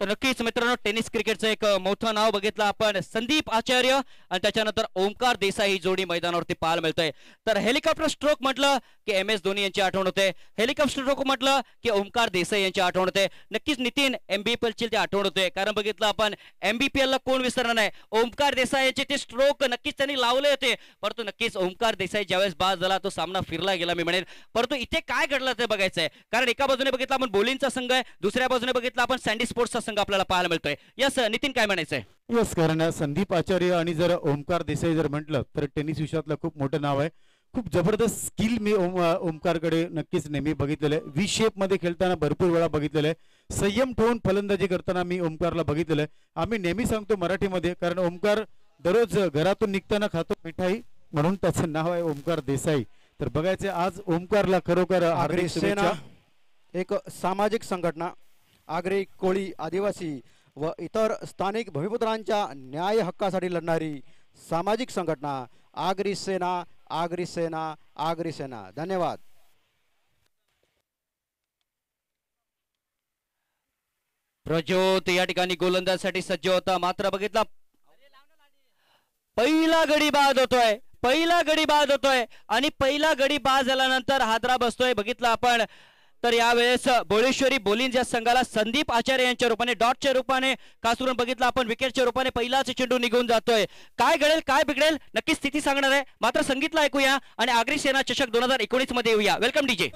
तर नक्कीच मित्रांनो टेनिस क्रिकेटचं एक मोठं नाव बघितलं आपण संदीप आचार्य आणि त्याच्यानंतर ओमकार देसाई ही जोडी मैदानावरती पाहायला मिळतोय. तर हेलिकॉप्टर स्ट्रोक म्हटलं की MS धोनी यांची आठवण होते, हेलिकॉप्टर स्ट्रोक म्हटलं की ओमकार देसाई यांची आठवण होते. नक्कीच नितीन MBPL ची ते आठवण होते, कारण बघितलं आपण MBPL ला कोण विसरणार नाही. ओमकार देसाई यांचे ते स्ट्रोक नक्कीच त्यांनी लावले होते, परंतु नक्कीच ओमकार देसाई ज्यावेळेस बाद झाला तो सामना फिरला गेला मी म्हणेन. परंतु इथे काय घडलं ते बघायचंय, कारण एका बाजूने बघितलं आपण बोलिंगचा संघ आहे, दुसऱ्या बाजूने बघितलं आपण सँडी स्पोर्ट्सचा संघ आपल्याला पाहायला मिळतोय. यस नितीन काय म्हणायचंय? यस, कारण संदीप आचार्य आणि जर ओमकार देसाई जर म्हटलं तर टेनिस विश्वातलं खूप मोठं नाव आहे. खूप जबरदस्त स्किल मी ओमकारकडे नक्कीच नेहमी बघितलेलं आहे. V शेप मध्ये खेळताना भरपूर वेळा बघितलेलं आहे. संयम ठेवून फलंदाजी करताना मी ओमकारला बघितलेलं आहे. आम्ही नेहमी सांगतो मराठीमध्ये, कारण ओमकार दररोज घरातून निघताना खातो मिठाई, म्हणून त्याचं नाव आहे ओमकार देसाई. तर बघायचं आज ओमकारला खरोखर आगरी सेना एक सामाजिक संघटना आगरी कोळी आदिवासी व इतर स्थानिक भूमिपुत्रांच्या न्याय हक्कासाठी लढणारी सामाजिक संघटना आगरी सेना, आगरी सेना, आगरी सेना. धन्यवाद. प्रज्योत या ठिकाणी गोलंदाजसाठी सज्ज होता, मात्र बघितला पहिला गडी बाद होतोय, पहिला गडी बाद होतोय आणि पहिला गडी बाद झाल्यानंतर हादरा बसतोय. बघितला आपण तर यावेळेस बोळेश्वरी बोलिंग या संघाला संदीप आचार्य यांच्या रूपाने डॉटच्या रूपाने खास करून बघितलं आपण विकेटच्या रूपाने पहिलाच चेंडू निघून जातोय. काय घडेल काय बिघडेल नक्की स्थिती सांगणार आहे, मात्र संगीतला ऐकूया आणि आगरी सेना चषक 2019 मध्ये येऊया. Welcome DJ.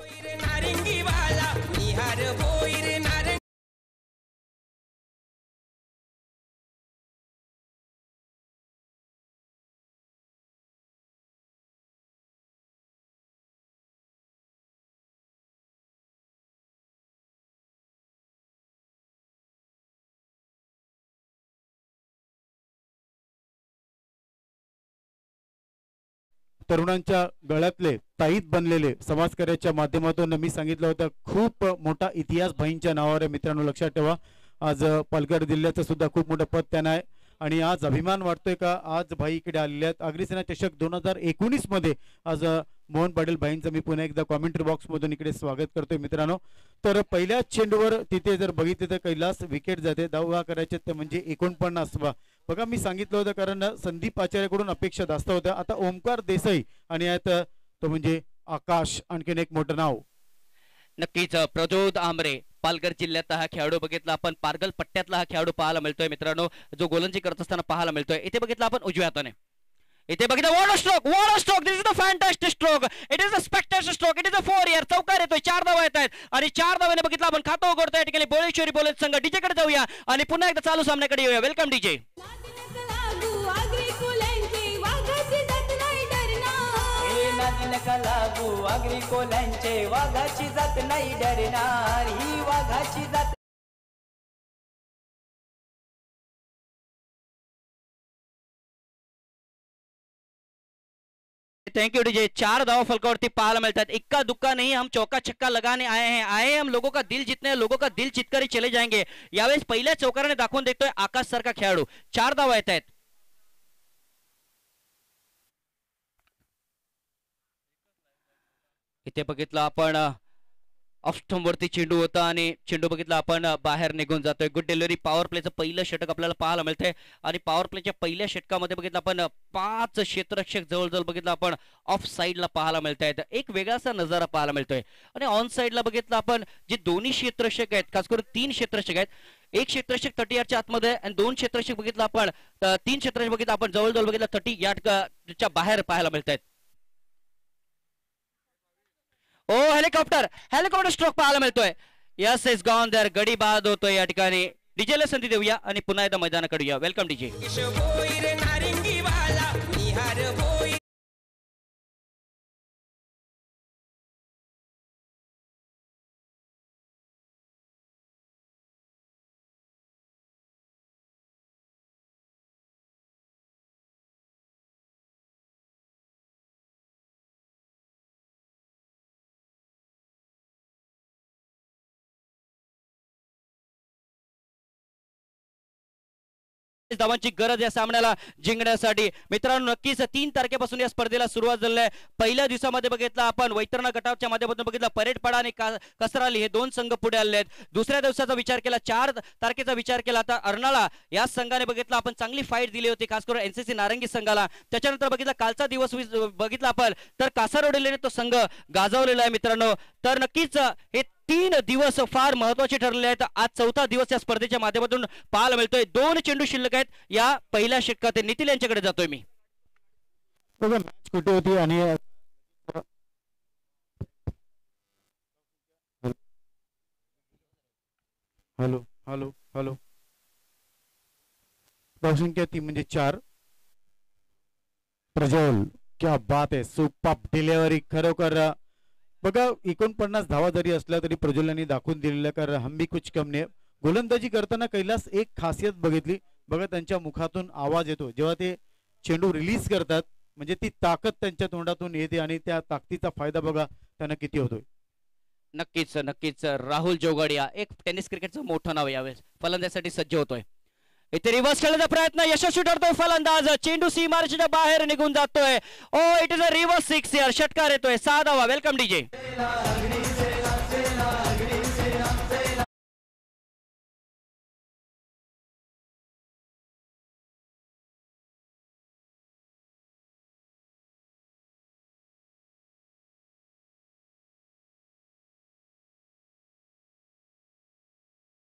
तरुणांच्या गळ्यातले ताईत बनलेले समाजकार्याच्या माध्यमातून मी सांगितलं होतं खूप मोठा इतिहास भाईंच्या नावावर आहे. मित्रांनो लक्षात ठेवा, आज पालघर जिल्ह्याचं सुद्धा खूप मोठं पद त्यांना आहे आणि आज अभिमान वाटतोय का आज भाई इकडे आलेले आहेत. आगरी सेना चषक 2019 मध्ये आज मोहन पाटील भाईंचं मी पुन्हा एकदा कॉमेंट्री बॉक्स मधून इकडे स्वागत करतोय. मित्रांनो तर पहिल्याच चेंडूवर तिथे जर बघितले तर कैलास विकेट जाते, धावा करायचे ते म्हणजे 49. बघा मी सांगितलं होतं, कारण संदीप आचार्यकडून अपेक्षा जास्त होत्या. आता ओमकार देसाई आणि यात तो म्हणजे आकाश, आणखीन एक मोठं नाव. नक्कीच प्रज्योत आमरे पालघर जिल्ह्यात हा खेळाडू बघितला आपण, पारगल पट्ट्यातला हा खेळाडू पाहायला मिळतोय मित्रांनो, जो गोलंदाजी करत असताना पाहायला मिळतोय. इथे बघितलं आपण उजव्या हाताने, इथे बघितलं water stroke, this is the fantastic stroke, it is a spectacular stroke, it is a 4 year. चौकार येतोय, 4 धावा येत आहेत आणि 4 धावाने बघितलं आपण खातं उघडतोय. या ठिकाणी बोळेश्वरी बोलत संघ डीजे कडे जाऊया आणि पुन्हा एकदा चालू सामन्याकडे येऊया. Welcome DJ. लागू आगरी कोल्यांचे वाघाची जात नाही डरणार, ही वाघाची जात. Thank you DJ. 4 धावा फलकावरती पाहायला मिळतात. इक्का दुक्का नहीं, हम चौका छक्का लगाने आए हैं हम लोगों का दिल जीतने, लोगों का दिल जीतकर ही चले जाएंगे. यावेळेस पहिल्या चौकाराने दाखवून देतोय आकाश सारखा खेळाडू. 4 धावा येत आहेत. इथे बघितलं आपण ऑफ वरती चेंडू होता आणि चेंडू बघितला आपण बाहेर निघून जातोय. Good delivery. पॉवर प्लेचं पहिलं षटक आपल्याला पाहायला मिळतंय आणि पॉवर प्लेच्या पहिल्या षटकामध्ये बघितलं आपण 5 क्षेत्ररक्षक जवळजवळ बघितलं आपण ऑफ साईडला पाहायला मिळत आहेत. एक वेगळासा नजारा पाहायला मिळतोय आणि ऑन साईडला बघितलं आपण जे दोन्ही क्षेत्ररक्षक आहेत, खास करून 3 क्षेत्ररक्षक आहेत, एक क्षेत्ररक्षक 30 यार्डच्या आतमध्ये आणि 2 क्षेत्ररक्षक बघितलं आपण 3 क्षेत्ररक्षक बघितलं आपण जवळजवळ बघितलं 30 यार्डच्या बाहेर पाहायला मिळत आहेत. ओ हेलिकॉप्टर स्ट्रोक पाहायला मिळतोय. Yes is gone there. गडी बाद होतोय या ठिकाणी. डीजेला संधी देऊया आणि पुन्हा एकदा मैदानाकडे येऊया. Welcome DJ. धावांची गरज या सामन्याला जिंकण्यासाठी. मित्रांनो नक्कीच 3 तारखेपासून या स्पर्धेला सुरुवात झाली आहे. पहिल्या दिवसामध्ये बघितलं आपण वैतरणा गटाच्या माध्यमातून बघितलं परेडपाडा आणि कसराली हे 2 संघ पुढे आले आहेत. दुसऱ्या दिवसाचा विचार केला, 4 तारखेचा विचार केला तर अर्नाळा या संघाने बघितलं आपण चांगली फाईट दिली होती, खास करून एनसीसी नारंगी संघाला. त्याच्यानंतर बघितलं कालचा दिवस बघितला आपण तर कासारवडेले तो संघ गाजवलेला आहे मित्रांनो. तर नक्कीच हे 3 दिवस फार महत्वाचे ठरले आहेत. आज 4था दिवस या स्पर्धेच्या माध्यमातून पाहायला मिळतोय. 2 चेंडू शिल्लक आहेत या पहिल्या षटकात. नितीन यांच्याकडे जातोय मी. बघा मॅच कुठे होती आणि हॅलो हॅलो हॅलो धावसंख्या ती म्हणजे 4. प्रज्वल क्या बात आहे, सुपर डिलिव्हरी खरोखर. बघा 49 धावा जरी असल्या तरी प्रज्वलांनी दाखवून दिलेलं कारण हम भी कुछ कम नाही. गोलंदाजी करताना कैलास एक खासियत बघितली, बघा त्यांच्या मुखातून आवाज येतो जेव्हा ते चेंडू रिलीज करतात, म्हणजे ती ताकद त्यांच्या तोंडातून येते आणि त्या ताकदीचा फायदा बघा त्यांना किती होतोय. नक्कीच नक्कीच राहुल जोगडिया एक टेनिस क्रिकेटचं मोठं नाव यावेळेस फलंदाजीसाठी सज्ज होतोय. इथे रिव्हर्स खेळण्याचा प्रयत्न यशस्वी ठरतोय फलंदाज. चेंडू सीमारेषेच्या बाहेर निघून जातोय. ओ इट इज अ रिव्हर्स 6 यार. षटकार येतोय 6 धावा. Welcome DJ.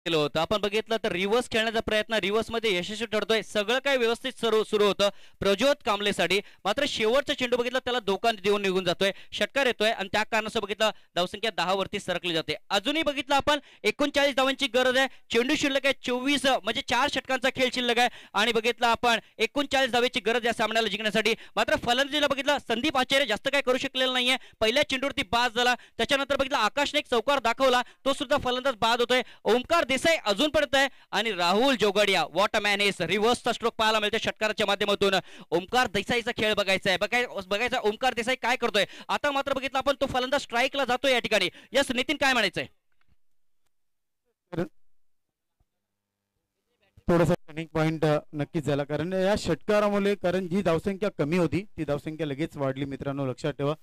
होतं आपण बघितलं तर रिव्हर्स खेळण्याचा प्रयत्न रिव्हर्स मध्ये यशस्वी ठरतोय. सगळं काही व्यवस्थित सुरू होतं प्रज्योत कांबलेसाठी. मात्र शेवटचा चेंडू बघितला त्याला धोका देऊन निघून जातोय. षटकार येतोय आणि त्या कारणास्तव बघितलं धावसंख्या 10 वरती सरकली जाते. अजूनही बघितलं आपण 39 धावांची गरज आहे. चेंडू शिल्लक आहे 24 म्हणजे 4 षटकांचा खेळ शिल्लक आहे आणि बघितलं आपण 39 धावेची गरज या सामन्याला जिंकण्यासाठी. मात्र फलंदाजीला बघितलं संदीप आचार्य जास्त काय करू शकलेला नाहीये. पहिल्या चेंडूवरती बाद झाला. त्याच्यानंतर बघितलं आकाशने एक चौकार दाखवला, तो सुद्धा फलंदाज बाद होतोय. ओमकार देसाई अजून पडत आहे आणि Rahul Jogadia what a man is. रिव्हर्सचा स्ट्रोक पाहायला मिळते षटकाराच्या माध्यमातून. ओमकार देसाईचा खेळ बघायचा आहे, बघायचा ओमकार देसाई काय करतोय. आता मात्र बघितलं आपण तो फलंदाज स्ट्राईकला जातोय या ठिकाणी. यस नितीन काय म्हणायचंय. थोडासा टर्निंग पॉइंट नक्कीच झाला कारण या षटकारामुळे, कारण जी धावसंख्या कमी होती ती धावसंख्या लगेच वाढली. मित्रांनो लक्षात ठेवा.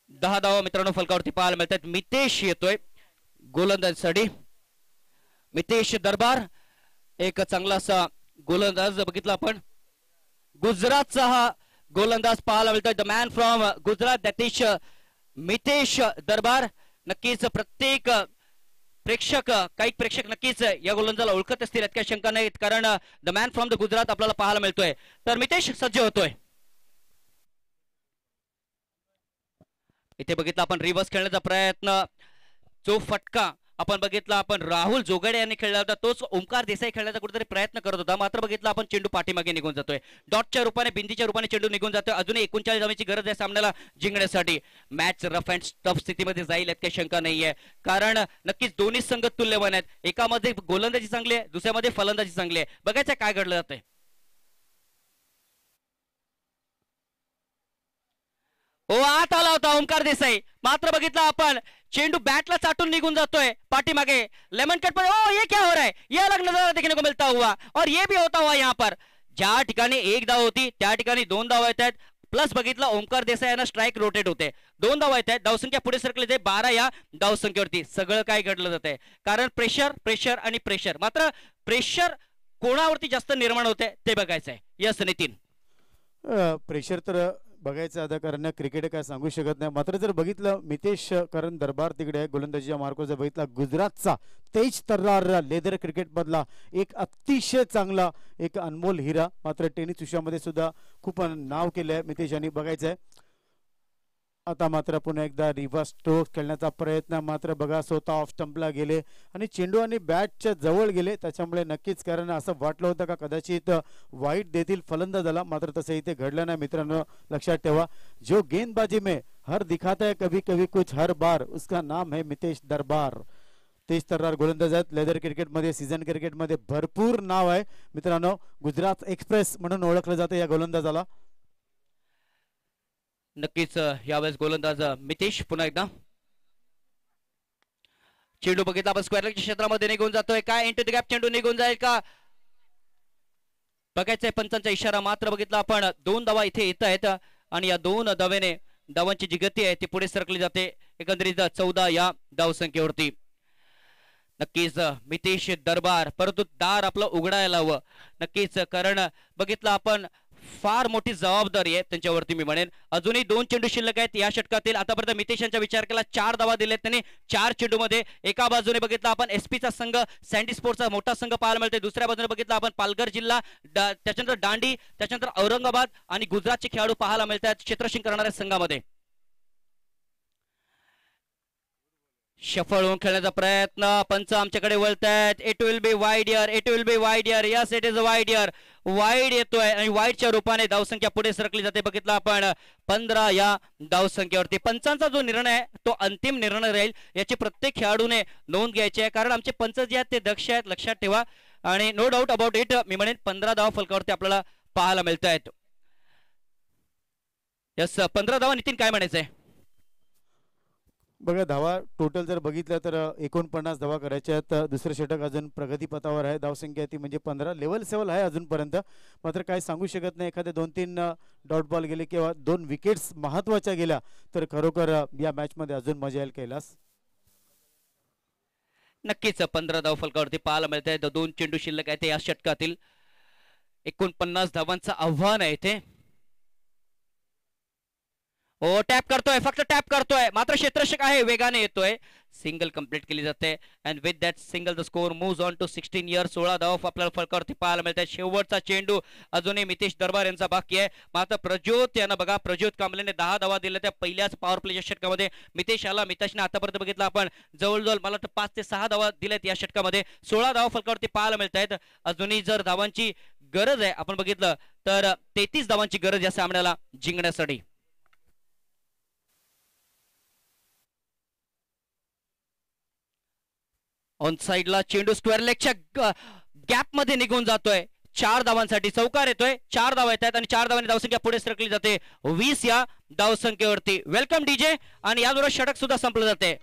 दहा धावा मित्रांनो फलकावरती पाहायला मिळतात. मितेश येतोय गोलंदाजीसाठी. मितेश दरबार एक चांगला असा गोलंदाज बघितला आपण. गुजरातचा हा गोलंदाज पाहायला मिळतोय. The man from Gujarat that is Mitesh Darbar. नक्कीच प्रत्येक प्रेक्षक काही प्रेक्षक नक्कीच या गोलंदाजाला ओळखत असतील यात काही शंका नाहीत, कारण the man from the Gujarat आपल्याला पाहायला मिळतोय. तर मितेश सज्ज होतोय. इथे बघितलं आपण रिव्हर्स खेळण्याचा प्रयत्न, जो फटका आपण बघितला आपण राहुल जोगडे यांनी खेळला होता, तोच ओमकार देसाई खेळण्याचा कुठेतरी प्रयत्न करत होता. मात्र बघितलं आपण चेंडू पाठीमागे निघून जातोय. डॉटच्या रूपाने बिंदीच्या रूपाने चेंडू निघून जातोय. अजूनही 39 धावांची गरज आहे सामन्याला जिंकण्यासाठी. मॅच रफ अँड टफ स्थितीमध्ये जाईल यात काही शंका नाहीये, कारण नक्कीच दोन्ही संघ तुल्यमान आहेत. एकामध्ये गोलंदाजी चांगली आहे, दुसऱ्यामध्ये फलंदाजी चांगली आहे. बघायचं काय घडलं जातंय. हो आत आला होता ओमकार देसाई, मात्र बघितला आपण चेंडू बॅटला चाटून निघून जातोय पाठीमागे. लेमन कट पर ओ ये क्या हो रहा है, ये अलग नजारा देखने को मिलता हुआ और ये भी होता हुआ यहाँ पर. ज्या ठिकाणी 1 धाव होती त्या ठिकाणी 2 धावा येत आहेत. प्लस बघितला ओमकार देसाई यांना स्ट्राईक रोटेट होते. 2 धावा येत आहेत. धावसंख्या पुढे सरकली जाते 12 या धावसंख्येवरती. सगळं काय घडलं जातंय, कारण प्रेशर प्रेशर आणि प्रेशर. मात्र प्रेशर कोणावरती जास्त निर्माण होते ते बघायचंय. यस नितीन. प्रेशर तर बघायचं आता, कारण क्रिकेट काय सांगू शकत नाही. मात्र जर बघितलं मितेश कारण दरबार तिकडे आहे गोलंदाजीच्या मार्को, जर बघितला गुजरातचा तेज तर्रार लेदर क्रिकेट मधला एक अतिशय चांगला एक अनमोल हिरा, मात्र टेनिस विश्वामध्ये सुद्धा खूप नाव केलं आहे मितेश यांनी. बघायचं आहे आता मात्र पुन्हा एकदा रिव्हर्स स्ट्रोक खेळण्याचा प्रयत्न. मात्र बघा स्वतः ऑफ स्टंपला गेले आणि चेंडू आणि बॅटच्या जवळ गेले, त्याच्यामुळे नक्कीच कारण असं वाटलं होतं का कदाचित वाईट देतील फलंदाजाला, मात्र तसं इथे घडलं नाही. मित्रांनो लक्षात ठेवा, जो गेंदबाजी में हर दिखाता है कभी कभी कुछ हर बार, उसका नाम है मितेश दरबार. तेज तर्रार गोलंदाज आहेत. लेदर क्रिकेटमध्ये सीझन क्रिकेटमध्ये भरपूर नाव आहे मित्रांनो. गुजरात एक्सप्रेस म्हणून ओळखलं जातं या गोलंदाजाला. नक्कीच यावेळेस गोलंदाज मितेश पुन्हा एकदा चेंडू बघितला आपण स्क्वेअर लेगच्या क्षेत्रामध्ये निघून जातोय काय इंटू द गॅप चेंडू निघून जाईल का बघायचंय पंचांचा इशारा मात्र बघितला आपण 2 धावा इथे येत आहेत आणि या 2 धावेने धावांची जी गती आहे ती पुढे सरकली जाते एकंदरीत 14 या धावसंख्येवरती नक्कीच मितेश दरबार परंतु दार आपलं उघडायला हवं नक्कीच कारण बघितलं आपण फार मोठी जबाबदारी आहे त्यांच्यावरती मी म्हणेन अजूनही 2 चेंडू शिल्लक आहेत या षटकातील आतापर्यंत मितेश यांचा विचार केला 4 धावा दिलेत त्यांनी 4 चेंडूमध्ये एका बाजूने बघितला आपण एसपीचा संघ सँडी स्पोर्ट्सचा मोठा संघ पाहायला मिळते दुसऱ्या बाजूने बघितला आपण पालघर जिल्हा त्याच्यानंतर दांडी त्याच्यानंतर औरंगाबाद आणि गुजरातचे खेळाडू पाहायला मिळतात क्षेत्ररक्षण करणाऱ्या संघामध्ये शफल होऊन खेळण्याचा प्रयत्न पंच आमच्याकडे वळतायत it will be wide here it will be wide here yes it is wide here wide येतोय आणि वाईडच्या रूपाने धावसंख्या पुढे सरकली जाते बघितलं आपण 15 या धावसंख्येवरती पंचांचा जो निर्णय आहे तो अंतिम निर्णय राहील याची प्रत्येक खेळाडूने नोंद घ्यायची आहे कारण आमचे पंच जे आहेत ते दक्ष आहेत लक्षात ठेवा आणि नो डाऊट अबाउट इट मी म्हणेन 15 धावा फलकावरती आपल्याला पाहायला मिळत आहेत यस 15 धावा नितीन काय म्हणायचंय बघा धावा टोटल जर बघितलं तर 49 धावा करायच्या आहेत दुसरं षटक अजून प्रगतीपथावर आहे धावसंख्या ती म्हणजे 15 लेवल सेवल आहे अजूनपर्यंत मात्र काय सांगू शकत नाही एखादे 2-3 डॉट बॉल गेले किंवा 2 विकेट्स महत्वाच्या गेल्या तर खरोखर या मॅच मध्ये अजून मजा येईल कैलास नक्कीच 15 धाव फलकावरती पाहायला मिळत आहे 2 चेंडू शिल्लक आहेत या षटकातील 49 धावांचं आव्हान आहे इथे ओ टॅप करतोय फक्त टॅप करतोय मात्र क्षेत्ररक्षक आहे वेगाने येतोय सिंगल कंप्लीट केली जाते and with that single the score moves on to 16 year 16 धावा आपल्याला फलकावरती पाहायला मिळतात शेवटचा चेंडू अजूनही मितेश दरबार यांचा बाकी आहे मात्र प्रज्योत यांना बघा प्रज्योत कांबलेने 10 धावा दिल्या त्या पहिल्याच पॉवर प्लेच्या षटकामध्ये मितेशने आतापर्यंत बघितलं आपण जवळजवळ मला वाटतं 5 ते 6 धावा दिल्यात या षटकामध्ये 16 धावा फलकावरती पाहायला मिळत आहेत अजूनही जर धावांची गरज आहे आपण बघितलं तर 33 धावांची गरज या सामन्याला जिंकण्यासाठी ऑन साइडला चेंडू स्क्वेअर लेगच्या गॅप मध्ये निघून जातोय 4 धावांसाठी चौकार येतोय 4 धावा येतात आणि 4 धावांनी धावसंख्या पुढे सरकली जाते 20 या धावसंख्येवरती वेलकम डीजे आणि याबरोबर षटक सुद्धा संपलं जाते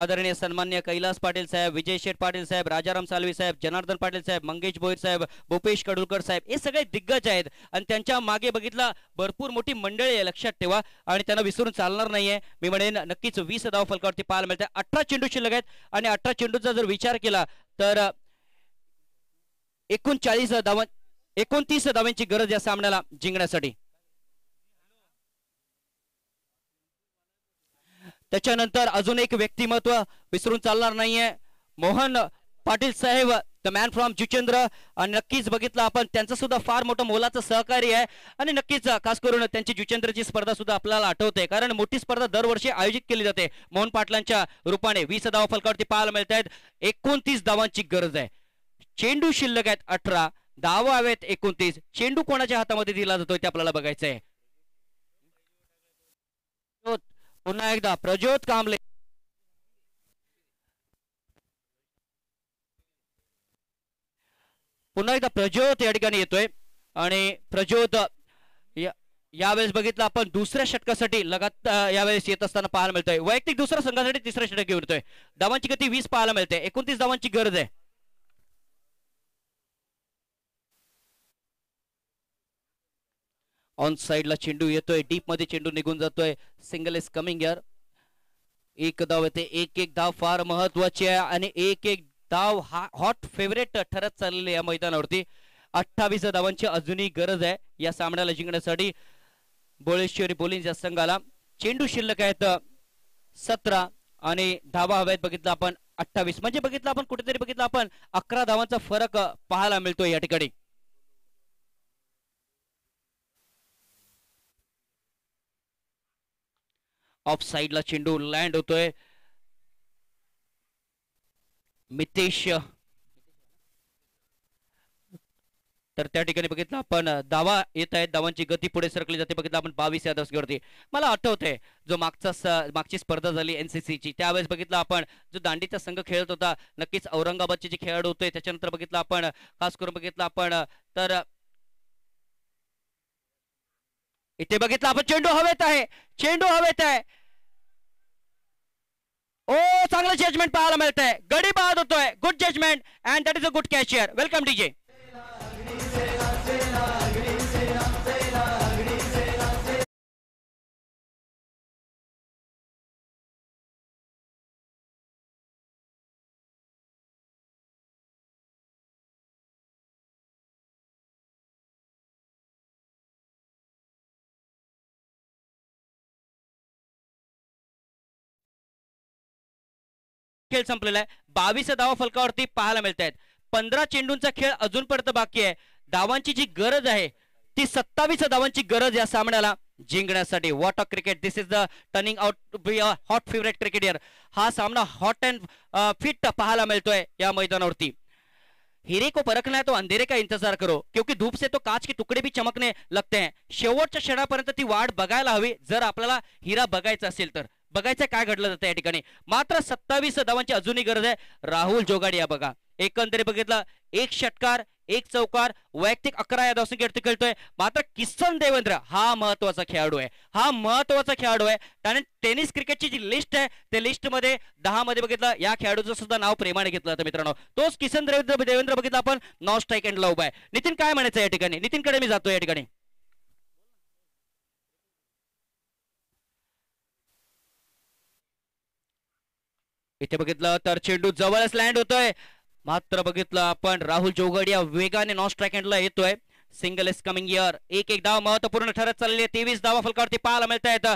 आदरणीय सन्मान्य कैलास पाटील साहेब विजय शेठ पाटील साहेब राजाराम सालवी साहेब जनार्दन पाटील साहेब मंगेश भोईर साहेब भूपेश कडुलकर साहेब हे सगळे दिग्गज आहेत आणि त्यांच्या मागे बघितला भरपूर मोठी मंडळी आहे लक्षात ठेवा आणि त्यांना विसरून चालणार नाहीये मी म्हणेन नक्कीच 20 धाव फलकावरती पाहायला मिळते 18 चेंडू शिल्लक आहेत आणि 18 चेंडूचा जर विचार केला तर 39 धावांची गरज या सामन्याला जिंकण्यासाठी त्याच्यानंतर अजून एक व्यक्तिमत्व विसरून चालणार नाहीये मोहन पाटील साहेब द मॅन फ्रॉम जुचेंद्र आणि नक्कीच बघितलं आपण त्यांचं सुद्धा फार मोठं मोलाचं सहकारी आहे आणि नक्कीच खास करून त्यांची जुचेंद्रची स्पर्धा सुद्धा आपल्याला आठवते कारण मोठी स्पर्धा दरवर्षी आयोजित केली जाते मोहन पाटलांच्या रूपाने 20 धावा फलकावरती पाहायला मिळत आहेत 29 धावांची गरज आहे चेंडू शिल्लक आहेत 18 धावा हवेत 29 चेंडू कोणाच्या हातामध्ये दिला जातोय ते आपल्याला बघायचं आहे पुन्हा एकदा प्रज्योत कांबळे पुन्हा एकदा प्रज्योत या ठिकाणी येतोय आणि प्रज्योत यावेळेस बघितलं आपण दुसऱ्या षटकासाठी लगातार यावेळेस येत असताना पाहायला मिळतोय वैयक्तिक दुसऱ्या संघासाठी तिसऱ्या षटक घेऊन येतोय धावांची गती 20 पाहायला मिळते 29 धावांची गरज आहे ऑन साइडला चेंडू येतोय डीप मध्ये चेंडू निघून जातोय सिंगल इज कमिंग यार एक धाव येते एक धाव फार महत्वाची आहे आणि एक धाव हा हॉट फेवरेट ठरत चाललेले या मैदानावरती 28 धावांची अजूनही गरज आहे या सामन्याला जिंकण्यासाठी बोळेश्वरी बोलिंग या संघाला चेंडू शिल्लक आहेत 17 आणि धावा हव्यात बघितलं आपण 28 म्हणजे बघितलं आपण कुठेतरी बघितलं आपण 11 धावांचा फरक पाहायला मिळतोय या ठिकाणी ऑफ साइडला चेंडू लँड होतोय मितेश, तर त्या ठिकाणी बघितलं आपण धावा येत आहेत, धावांची गती पुढे सरकली जाते. बघितलं आपण 22 या धावसंख्येवरती. मला आठवतंय जो मागची स्पर्धा झाली NCCची, त्यावेळेस बघितलं आपण जो दांडीचा संघ खेळत होता, नक्कीच औरंगाबादचे जे खेळाडू होते, त्याच्यानंतर बघितलं आपण खास करून बघितलं आपण तर इथे बघितलं आपण चेंडू हवेत आहे, चेंडू हवेत आहे. ओ चांगलं जजमेंट पाहायला मिळतंय, गडी बाद होतोय. Good judgement and that is a good catcher. Welcome DJ. खेळ संपलेला आहे. 22 धावा फलकावरती पाहायला मिळत आहेत. 15 चेंडूंचा खेळ अजूनपर्यंत बाकी आहे. धावांची जी गरज आहे ती 27 धावांची गरज या सामन्याला जिंकण्यासाठी. What a cricket, this is the turning out be a hot favourite cricketer. हा सामना हॉट अँड फिट पाहायला मिळतोय या मैदानावरती. हीरे को परखना है तो अंधेरे का इंतजार करो, क्योंकि धूप से तो कांच के टुकड़े भी चमकने लगते हैं. शेवटच्या क्षणापर्यंत ती वाट बघायला हवी जर आपल्याला हिरा बघायचा असेल तर. बघायचं काय घडलं जातं या ठिकाणी. मात्र 27 धावांची अजूनही गरज आहे. राहुल जोगाडिया बघा, एकंदरीत बघितलं 1 षटकार 1 चौकार, वैयक्तिक 11 या धावसंख्येवरती खेळतोय. मात्र किसन देवेंद्र हा महत्वाचा खेळाडू आहे, हा महत्वाचा खेळाडू आहे. त्याने टेनिस क्रिकेटची जी लिस्ट आहे त्या लिस्ट मध्ये 10 मध्ये बघितलं या खेळाडूचं सुद्धा नाव प्रेमाने घेतलं जातं मित्रांनो. तोच किसन देवेंद्र बघितलं आपण नॉन स्ट्राईक एंडला उभा आहे. नितीन काय म्हणायचं या ठिकाणी? नितीनकडे मी जातो या ठिकाणी. इथे बघितलं तर चेंडू जवळच लँड होतोय. मात्र बघितलं आपण राहुल जोगडिया वेगाने नॉन स्ट्राईक एंडला येतोय. Single is coming here. एक धाव महत्वपूर्ण ठरत चालली आहे. 23 धावा फलकावरती पाहायला मिळत आहेत.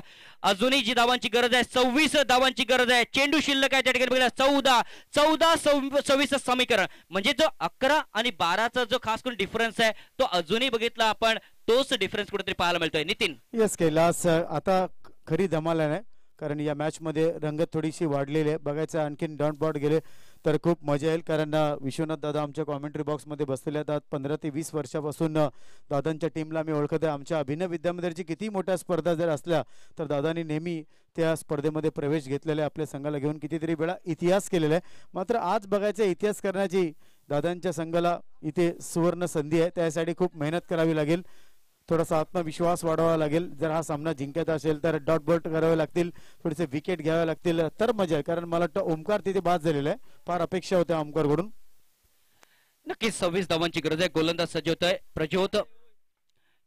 अजूनही जी धावांची गरज आहे 26 धावांची गरज आहे. चेंडू शिल्लक आहे त्या ठिकाणी बघितलं 14 26 समीकरण म्हणजे जो 11 आणि 12चा जो खास करून डिफरन्स आहे तो अजूनही बघितला आपण तोच डिफरन्स कुठेतरी पाहायला मिळतोय. नितीन, येस कैलास, आता खरी धमाल आहे कारण या मॅच मध्ये रंगत थोडीशी वाढलेली आहे. बघायचं आणखीन डॉट बॉट गेले तर खूप मजा येईल कारण विश्वनाथ दादा आमच्या कॉमेंट्री बॉक्समध्ये बसलेले आहेत. 15 ते 20 वर्षापासून दादांच्या टीमला मी ओळखत आहे. आमच्या अभिनव विद्यामंदिरची किती मोठ्या स्पर्धा जर असल्या तर दादांनी नेहमी त्या स्पर्धेमध्ये प्रवेश घेतलेला आहे. आपल्या संघाला घेऊन कितीतरी वेळा इतिहास केलेला आहे. मात्र आज बघायचं इतिहास करण्याची दादांच्या संघाला इथे सुवर्ण संधी आहे. त्यासाठी खूप मेहनत करावी लागेल, थोडासा आत्मविश्वास वाढवावा लागेल. जर हा सामना जिंकायचा असेल तर डॉट बॉट करावे लागतील, थोडेसे विकेट घ्यावे लागतील तर मजा आहे. कारण मला वाटतं ओमकार तिथे बाद झालेला आहे. फार अपेक्षा होत्या ओमकारकडून. नक्कीच 26 धावांची गरज आहे. गोलंदाज सज्ज होतोय प्रज्योत.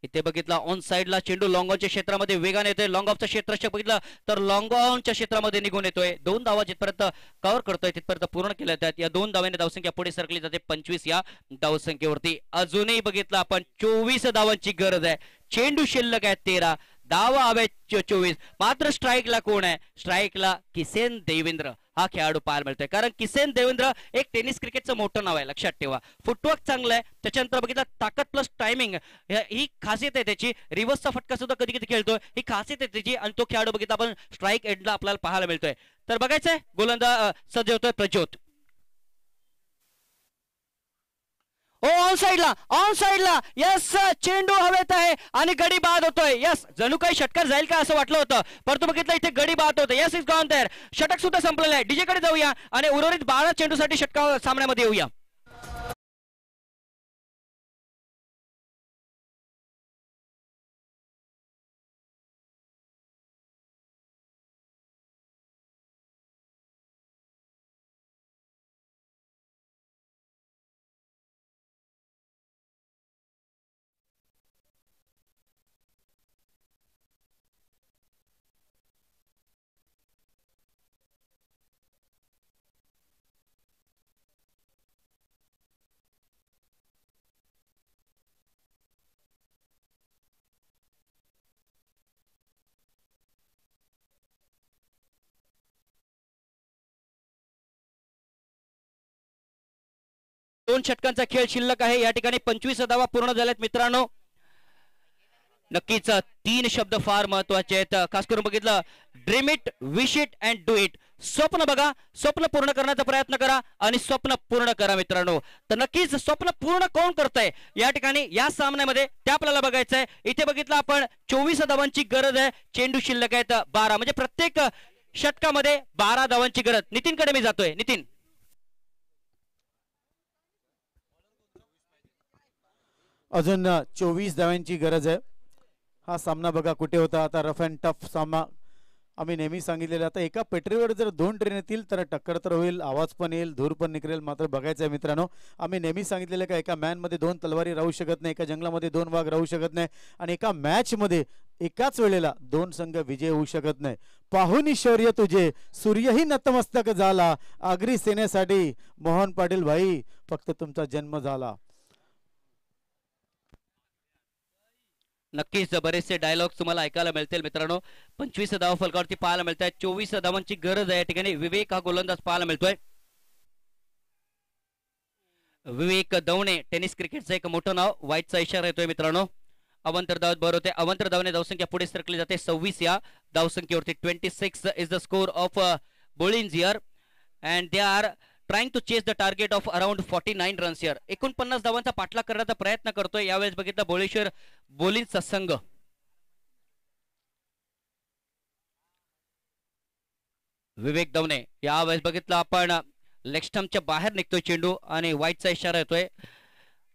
इथे बघितला ऑन साइडला चेंडू लॉंग ऑनच्या क्षेत्रामध्ये वेगाने येतोय. लॉंग ऑफचं क्षेत्र बघितलं तर लॉंग ऑनच्या क्षेत्रामध्ये निघून येतोय. 2 धावा जिथपर्यंत कव्हर करतोय तिथपर्यंत पूर्ण केल्या जातात. या 2 धावांनी धावसंख्या पुढे सरकली जाते 25 या धावसंख्येवरती. अजूनही बघितलं आपण 24 धावांची गरज आहे. चेंडू शिल्लक आहे 13, धावा हवे 24. मात्र स्ट्राईकला कोण आहे? स्ट्राईकला किसन देवेंद्र हा खेळाडू पाहायला मिळतोय. कारण किसन देवेंद्र एक टेनिस क्रिकेटचं मोठं नाव आहे, लक्षात ठेवा. फुटवर्क चांगलं आहे, त्याच्यानंतर बघितलं ताकद प्लस टायमिंग ही खासियत आहे त्याची. रिव्हर्सचा फटका सुद्धा कधी कधी खेळतोय, ही खासियत आहे त्याची. आणि तो खेळाडू बघितला आपण स्ट्राईक एंडला आपल्याला पाहायला मिळतोय. तर बघायचंय गोलंदाज सज्ज होतोय प्रज्योत. ऑन साइडला यस, चेंडू हवेत आहे आणि गडी बाद होतोय. यस, जणू काही षटकार जाईल का असं वाटलं होतं, परंतु बघितलं इथे गडी बाद होतं. Yes, is gone there. षटक सुद्धा संपलेलं आहे. डीजे कडे जाऊया आणि उर्वरित 12 चेंडूसाठी षटकार सामन्यामध्ये येऊया. दोन षटकांचा खेळ शिल्लक आहे. या ठिकाणी 25 धावा पूर्ण झाल्यात मित्रांनो. नक्कीच 3 शब्द फार महत्वाचे आहेत. खास करून बघितलं dream it, wish it and do it. स्वप्न बघा, स्वप्न पूर्ण करण्याचा प्रयत्न करा आणि स्वप्न पूर्ण करा मित्रांनो. तर नक्कीच स्वप्न पूर्ण कोण करतंय या ठिकाणी या सामन्यामध्ये ते आपल्याला बघायचंय. इथे बघितलं आपण 24 धावांची गरज आहे, चेंडू शिल्लक आहेत 12, म्हणजे प्रत्येक षटकामध्ये 12 धावांची गरज. नितीनकडे मी जातोय. नितीन, अजून 24 धावांची गरज आहे. हा सामना बघा कुठे होता. आता रफ अँड टफ सामना आम्ही नेहमी सांगितलेलं. आता एका पेटरीवर जर 2 ट्रेन येतील तर टक्कर तर होईल, आवाज पण येईल, धूर पण निघेल. मात्र बघायचं आहे मित्रांनो, आम्ही नेहमी सांगितलेलं का एका मॅनमध्ये 2 तलवारी राहू शकत नाही, एका जंगलामध्ये 2 वाघ राहू शकत नाही, आणि एका मॅचमध्ये एकाच वेळेला 2 संघ विजय होऊ शकत नाही. पाहुनी शौर्य तुझे सूर्यही नतमस्तक झाला, आगरी सेनेसाठी मोहन पाटील भाई फक्त तुमचा जन्म झाला. नक्कीच बरेचसे डायलॉग तुम्हाला ऐकायला मिळतील मित्रांनो. 25 धावा फलकावरती पाहायला मिळत आहेत. 24 धावांची गरज आहे या ठिकाणी. विवेक हा गोलंदाज पाहायला मिळतोय. विवेक दवणे, टेनिस क्रिकेटचं एक मोठं नाव. व्हाईटचा इशारा येतोय मित्रांनो. अवंतर धावत बरोबर होते. अवंतर धावने धावसंख्या पुढे सरकली जाते 26 या धावसंख्येवरती. 26 is the score of Bollins here and they are trying to chase the target of around 49 runs here. 49 धावांचा पाठलाग करण्याचा प्रयत्न करतोय यावेळेस बघितलं बोळेश्वर बोलिन्सचा संघ. विवेक दवणे यावेळेस बघितलं आपण लेग स्टंपच्या बाहेर निघतोय चेंडू आणि व्हाईटचा इशारा येतोय.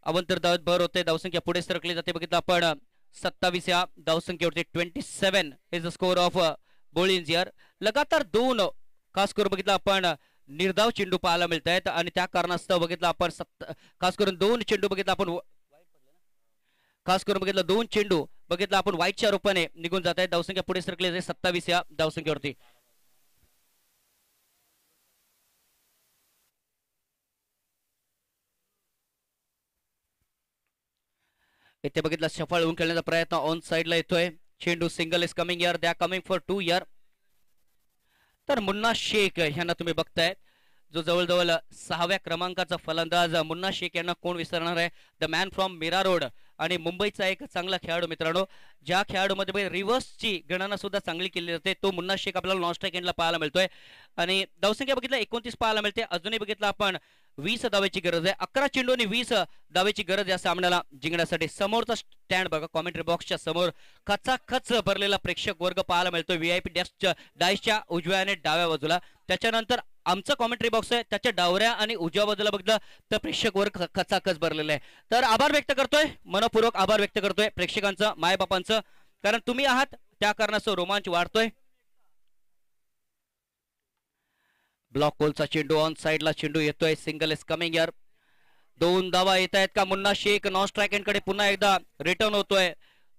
अवंतर धावत भर होते. धावसंख्या पुढे सरकली जाते बघितलं आपण 27 या धावसंख्येवरती. 27 is the score of Bollins here. लगातार 2 खास करून बघितलं आपण निर्धाव चेंडू पाहायला मिळत आहेत आणि त्या कारणास्तव बघितलं आपण खास करून 2 चेंडू बघितलं आपण खास करून बघितलं 2 चेंडू बघितलं आपण व्हाईटच्या रूपाने निघून जात आहेत. धावसंख्या पुढे सरकली जाते 27 या धावसंख्येवरती. इथे बघितलं सफळ होऊन खेळण्याचा प्रयत्न ऑन साइडला येतोय. चेंडू single is coming here. They are coming for 2 here. तर मुन्ना शेख यांना तुम्ही बघताय, जो जवळजवळ 6व्या क्रमांकाचा फलंदाज. मुन्ना शेख यांना कोण विसरणार आहे. The man from Mira Road आणि मुंबईचा एक चांगला खेळाडू मित्रांनो. ज्या खेळाडूमध्ये रिव्हर्सची गणना सुद्धा चांगली केली जाते तो मुन्ना शेख आपल्याला नॉन स्ट्राईक एंडला पाहायला मिळतोय. आणि धावसंख्या बघितलं 29 पाहायला मिळते. अजूनही बघितलं आपण 20 धावेची गरज आहे. 11 चेंडू आणि 20 धावेची गरज या सामन्याला जिंकण्यासाठी. समोरचा स्टँड बघा, कॉमेंट्री बॉक्सच्या समोर खचाखच भरलेला प्रेक्षक वर्ग पाहायला मिळतोय. VIP डेस्क डायसच्या उजव्या आणि डाव्या बाजूला. त्याच्यानंतर आमचं कॉमेंट्री बॉक्स आहे, त्याच्या डावऱ्या आणि उजव्या बाजूला बघितलं तर प्रेक्षक वर्ग खचाखच भरलेला आहे. तर आभार व्यक्त करतोय, मनपूर्वक आभार व्यक्त करतोय प्रेक्षकांचं, मायबापांचं, कारण तुम्ही आहात त्या कारणाचं रोमांच वाढतोय. ब्लॉक होलचा चेंडू ऑन साइडला चेंडू येतोय. Single is coming here. 2 धावा येत आहेत का. Munna Shaikh non strike end कडे पुन्हा एकदा रिटर्न होतोय.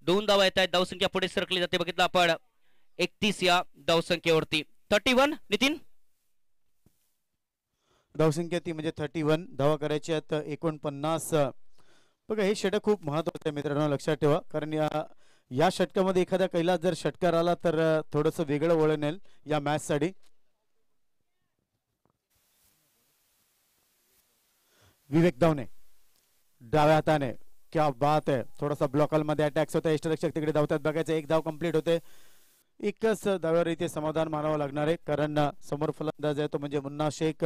2 धावा येत आहेत. धावसंख्या पुढे सरकली जाते बघितलं आपण 31 या धावसंख्येवरती. 31 नितीन धावसंख्या ती म्हणजे 31 धावा करायच्या आहेत 49. बघा हे षटक खूप महत्वाचं आहे मित्रांनो, लक्षात ठेवा. कारण या षटकामध्ये एखादा कैलास जर षटकार आला तर थोडंसं वेगळं वळण येईल या मॅच साठी. विवेक दवणे डाव्या हाताने, क्या बात आहे. थोडासा ब्लॉकल मध्ये अटॅक्स होता. यष्टरक्षक तिकडे धावतात. बघायचं 1 धाव कंप्लीट होते. एकच धाव्यावर इथे समाधान मानावं लागणार आहे कारण समोर फलंदाज आहे तो म्हणजे मुन्ना शेख.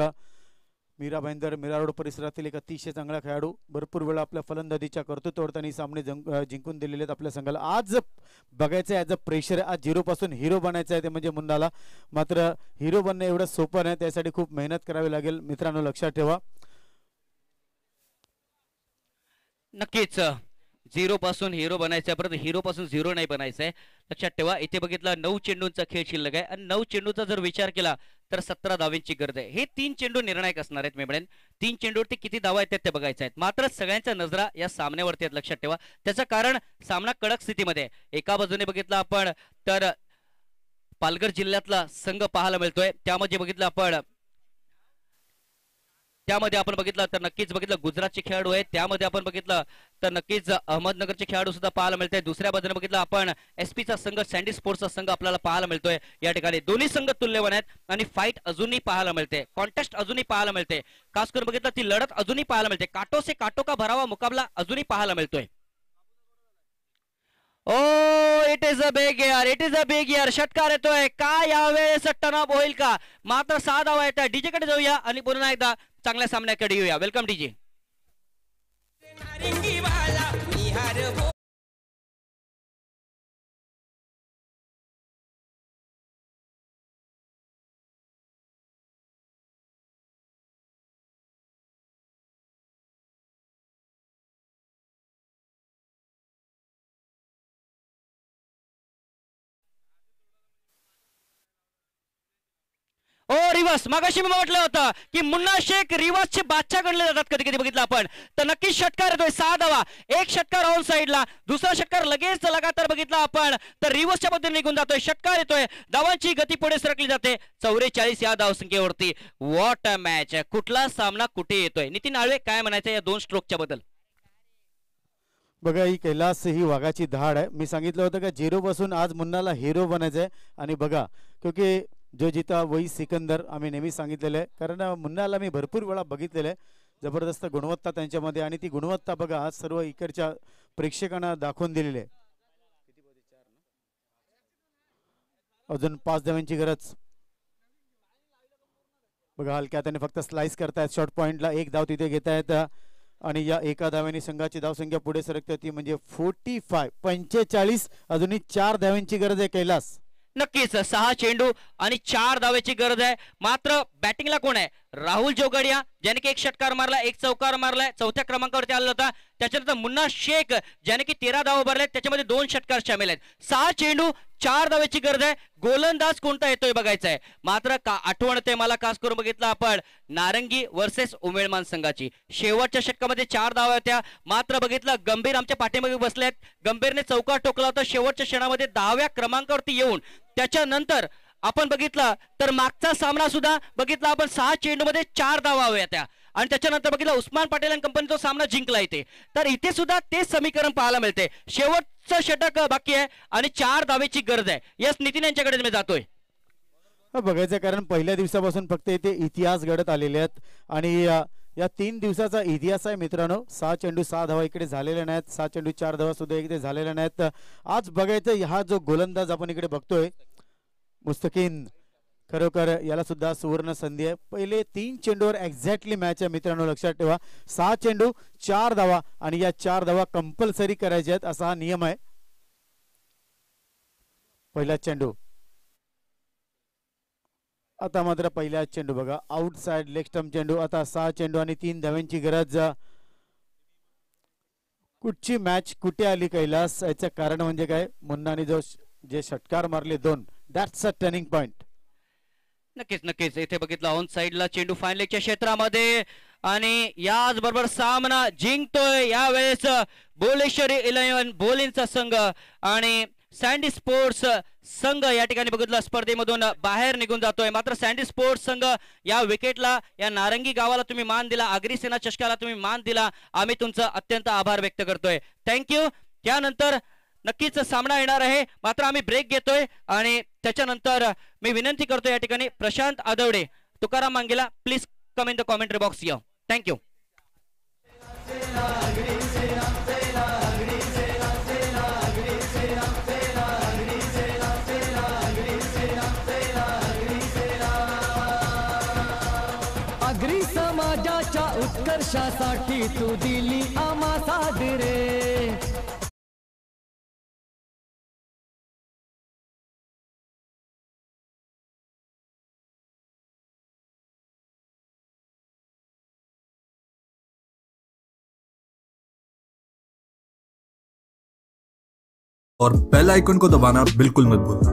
मीरा भाईंदर मीरा रोड परिसरातील एक अतिशय चांगला खेळाडू. भरपूर वेळा आपल्या फलंदाजीच्या कर्तृत्वावर त्यांनी सामने जिंकून दिलेले आहेत आपल्या संघाला. आज बघायचं ॲज अ प्रेशर, आज 0 पासून हिरो बनायचं आहे ते म्हणजे मुन्नाला. मात्र हिरो बनणं एवढं सोपं नाही, त्यासाठी खूप मेहनत करावी लागेल मित्रांनो, लक्षात ठेवा. नक्कीच 0 पासून हिरो बनायचं आहे, परंतु हिरो पासून 0 नाही बनायचं आहे. लक्षात ठेवा. इथे बघितलं 9 चेंडूंचा खेळ शिल्लक आहे आणि 9 चेंडूचा जर विचार केला तर 17 धावांची गरज आहे. हे 3 चेंडू निर्णायक असणार आहेत. मी म्हणेन 3 चेंडूवरती किती धावा येतात ते बघायचं आहेत. मात्र सगळ्यांच्या नजरा या सामन्यावरती आहेत. लक्षात ठेवा. त्याचं कारण सामना कडक स्थितीमध्ये आहे. एका बाजूने बघितलं आपण तर पालघर जिल्ह्यातला संघ पाहायला मिळतोय. त्यामध्ये आपण बघितलं तर नक्कीच बघितलं गुजरातचे खेळाडू आहेत. त्यामध्ये आपण बघितलं तर नक्कीच अहमदनगरचे खेळाडू सुद्धा पाहायला मिळते. दुसऱ्या बाजूने बघितलं आपण SP चा संघ, सँडी स्पोर्ट्सचा संघ आपल्याला पाहायला मिळतोय. या ठिकाणी दोन्ही संघ तुल्यवान आहेत आणि फाईट अजूनही पाहायला मिळते, कॉन्टेस्ट अजूनही पाहायला मिळते. खास करून बघितलं ती लढत अजूनही पाहायला मिळते. काटो से काटो का भरावा मुकाबला अजूनही पाहायला मिळतोय. Oh it is a big here, it is a big here. षटकार येतोय, काय यावेळेस टर्नअप होईल का? मात्र 6 धावा येतात. डीजे कडे जाऊया आणि पुन्हा एकदा चांगल्या सामन्याकडे येऊया. Welcome DJ. नारिंगीवाला निहार हो ओ रिवर्स, मगाशी मी म्हटलं होतं की मुन्ना शेख रिवर्सचे बादशाह गणले जातात. कधी कधी बघितलं आपण तर नक्कीच षटकार येतोय. 6 धावा, एक षटकार ऑन साईडला, दुसरा षटकार लगेच लगातार बघितला आपण तर रिवर्सच्या पद्धतीने निघून जातोय. षटकार येतोय, धावांची गती पुढे सरकली जाते 44 या धावसंख्येवरती. व्हॉट अ मॅच, कुठला सामना कुठे येतोय. नितीन आळवे, काय म्हणायचं या 2 स्ट्रोकच्या बद्दल? बघा, ही कैलास ही वाघाची धाड आहे. मी सांगितलं होतं का 0 पासून आज मुन्नाला हिरो बनायचं आहे. आणि बघा, क्योंकि जो जीता वही सिकंदर आम्ही नेहमी सांगितलेलं आहे. कारण मुन्नाला मी भरपूर वेळा बघितलेलं आहे. जबरदस्त गुणवत्ता त्यांच्यामध्ये आणि ती गुणवत्ता बघा आज सर्व इकडच्या प्रेक्षकांना दाखवून दिलेली आहे. अजून 5 धावांची गरज. बघा, हलक्या त्याने फक्त स्लाइस करतायत शॉर्ट पॉइंटला. 1 धाव तिथे घेत आहेत आणि या एका धाव्याने संघाची धावसंख्या पुढे सरकते ती म्हणजे 45. अजूनही 4 धावांची गरज आहे कैलास. नक्कीच 6 चेंडू आणि 4 धावेची गरज आहे. मात्र बॅटिंगला कोण आहे? राहुल जोगडिया, ज्याने की 1 षटकार मारला, 1 चौकार मारलाय, 4थ्या क्रमांकावरती आला होता. त्याच्यानंतर मुन्ना शेख, ज्याने की 13 धावा भरल्यात, त्याच्यामध्ये 2 षटकार सामील आहेत. 6 चेंडू 4 धावेची गरज आहे. गोलंदाज कोणता येतोय बघायचं आहे. मात्र आठवण येते मला, खास करून बघितलं आपण नारंगी वर्सेस उमेळमान संघाची. शेवटच्या षटकामध्ये 4 धावा होत्या. मात्र बघितलं गंभीर आमच्या पाठीमागे बसलेत. गंभीरने चौकार टोकला होता शेवटच्या क्षणामध्ये 10व्या क्रमांकावरती येऊन. त्याच्यानंतर आपण बघितलं तर मागचा सामना सुद्धा बघितला आपण 6 चेंडूमध्ये 4 धावा हव्या त्या. आणि त्याच्यानंतर बघितलं उस्मान पटेल आणि कंपनी तो सामना जिंकला इथे. तर इथे सुद्धा तेच समीकरण पाहायला मिळते. शेवटचं षटक बाकी आहे आणि 4 धावेची गरज आहे. यस, नितीन यांच्याकडे मी जातोय. बघायचं कारण पहिल्या दिवसापासून फक्त इथे इतिहास घडत आलेले आहेत आणि या 3 दिवसाचा इतिहास आहे मित्रांनो. 6 चेंडू 6 धावा इकडे झालेल्या नाहीत. 6 चेंडू 4 धावा सुद्धा इकडे झालेल्या नाहीत. आज बघायचं हा जो गोलंदाज आपण इकडे बघतोय मुस्तकीन, खरोखर याला सुद्धा सुवर्ण संधी आहे. पहिले 3 चेंडूवर एक्झॅक्टली मॅच आहे मित्रांनो, लक्षात ठेवा. 6 चेंडू 4 धावा आणि या 4 धावा कंपल्सरी करायच्या आहेत असा हा नियम आहे. पहिला चेंडू, आता मात्र पहिला चेंडू बघा आउटसाइड लेग स्टंप चेंडू. आता 6 चेंडू आणि 3 धाव्यांची गरज. कुठची मॅच कुठे आली कैलास, याचं कारण म्हणजे काय, मुन्नाने जे षटकार मारले 2, दॅट्स अ टर्निंग पॉइंट. नक्कीच नक्कीच इथे बघितलं ऑन साइडला चेंडू फाईन लेगच्या क्षेत्रामध्ये आणि याच बरोबर सामना जिंकतोय यावेळेस भुवनेश्वरी 11 बोलिंगचा संघ. आणि सँडी स्पोर्ट्स संघ या ठिकाणी बघितलं स्पर्धेमधून बाहेर निघून जातोय. मात्र सँडी स्पोर्ट्स संघ या विकेटला, या नारंगी गावाला तुम्ही मान दिला, आगरी सेना चषकाला तुम्ही मान दिला, आम्ही तुमचं अत्यंत आभार व्यक्त करतोय. थँक्यू. त्यानंतर नक्कीच सामना येणार आहे. मात्र आम्ही ब्रेक घेतोय आणि त्याच्यानंतर मी विनंती करतो या ठिकाणी प्रशांत आदवडे, तुकाराम मांगेला, please come in the commentary box. या थँक्यू. आगरी समाजाच्या उत्कर्षासाठी तू दिली आम्हा साथ रे. और बेल आइकन को दबाना बिल्कुल मत भूलना।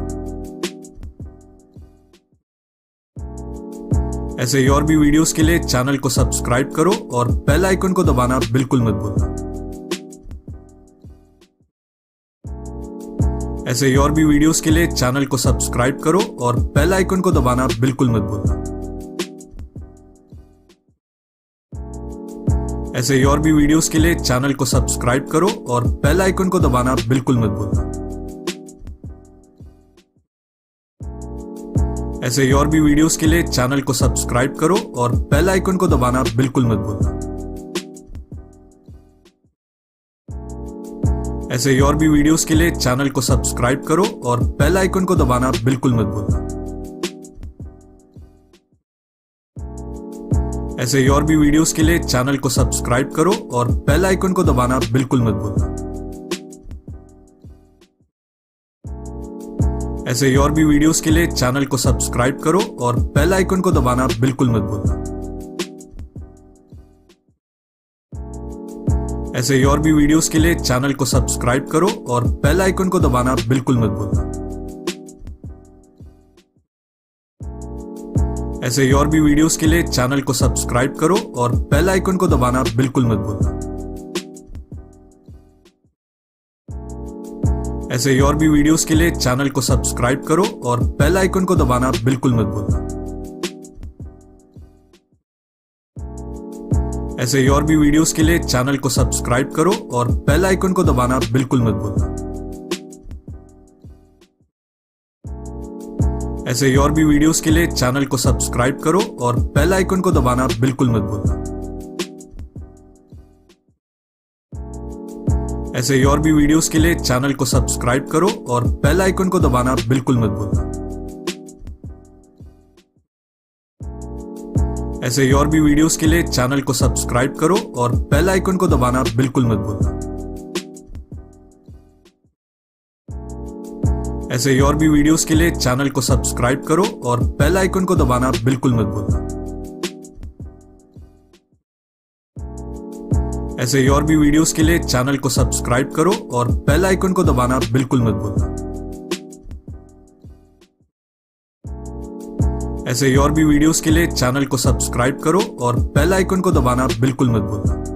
ऐसे ही और भी वीडियोस के लिए चैनल को सब्सक्राइब करो और बेल आइकन को दबाना बिल्कुल मत भूलना। ऐसे ही और भी वीडियोस के लिए चैनल को सब्सक्राइब करो और बेल आइकन को दबाना बिल्कुल मत भूलना। ऐसे ही और भी वीडियोस के लिए चैनल को सब्सक्राइब करो और बेल आइकन को दबाना बिल्कुल मत भूलना। ऐसे ही और भी वीडियोस के लिए चैनल को सब्सक्राइब करो और बेल आइकन को दबाना बिल्कुल मत भूलना। ऐसे ही और भी वीडियोस के लिए चैनल को सब्सक्राइब करो और बेल आइकन को दबाना बिल्कुल मत भूलना। ऐसे ही और भी वीडियोस के लिए चैनल को सब्सक्राइब करो और बेल आइकन को दबाना बिल्कुल मत भूलना। ऐसे ही और भी वीडियोस के लिए चैनल को सब्सक्राइब करो और बेल आइकन को दबाना बिल्कुल मत भूलना। ऐसे ही और भी वीडियोस के लिए चैनल को सब्सक्राइब करो और बेल आइकन को दबाना बिल्कुल मत भूलना। ऐसे ही और भी वीडियोस के लिए चैनल को सब्सक्राइब करो और बेल आइकन को दबाना बिल्कुल मत भूलना। ऐसे ही और भी वीडियोस के लिए चैनल को सब्सक्राइब करो और बेल आइकन को दबाना बिल्कुल मत भूलना। ऐसे ही और भी वीडियोस के लिए चैनल को सब्सक्राइब करो और बेल आइकन को दबाना बिल्कुल मत भूलना। ऐसे ही और भी वीडियोस के लिए चैनल को सब्सक्राइब करो और बेल आइकन को दबाना बिल्कुल मत भूलना। ऐसे ही और भी वीडियोस के लिए चैनल को सब्सक्राइब करो और बेल आइकन को दबाना बिल्कुल मत भूलना। ऐसे ही और भी वीडियोस के लिए चैनल को सब्सक्राइब करो और बेल आइकन को दबाना बिल्कुल मत भूलना। ऐसे ही और भी वीडियोस के लिए चैनल को सब्सक्राइब करो और बेल आइकन को दबाना बिल्कुल मत भूलना। ऐसे ही और भी वीडियोस के लिए चैनल को सब्सक्राइब करो और बेल आइकन को दबाना बिल्कुल मत भूलना। ऐसे ही और भी वीडियोस के लिए चैनल को सब्सक्राइब करो और बेल आइकन को दबाना बिल्कुल मत भूलना।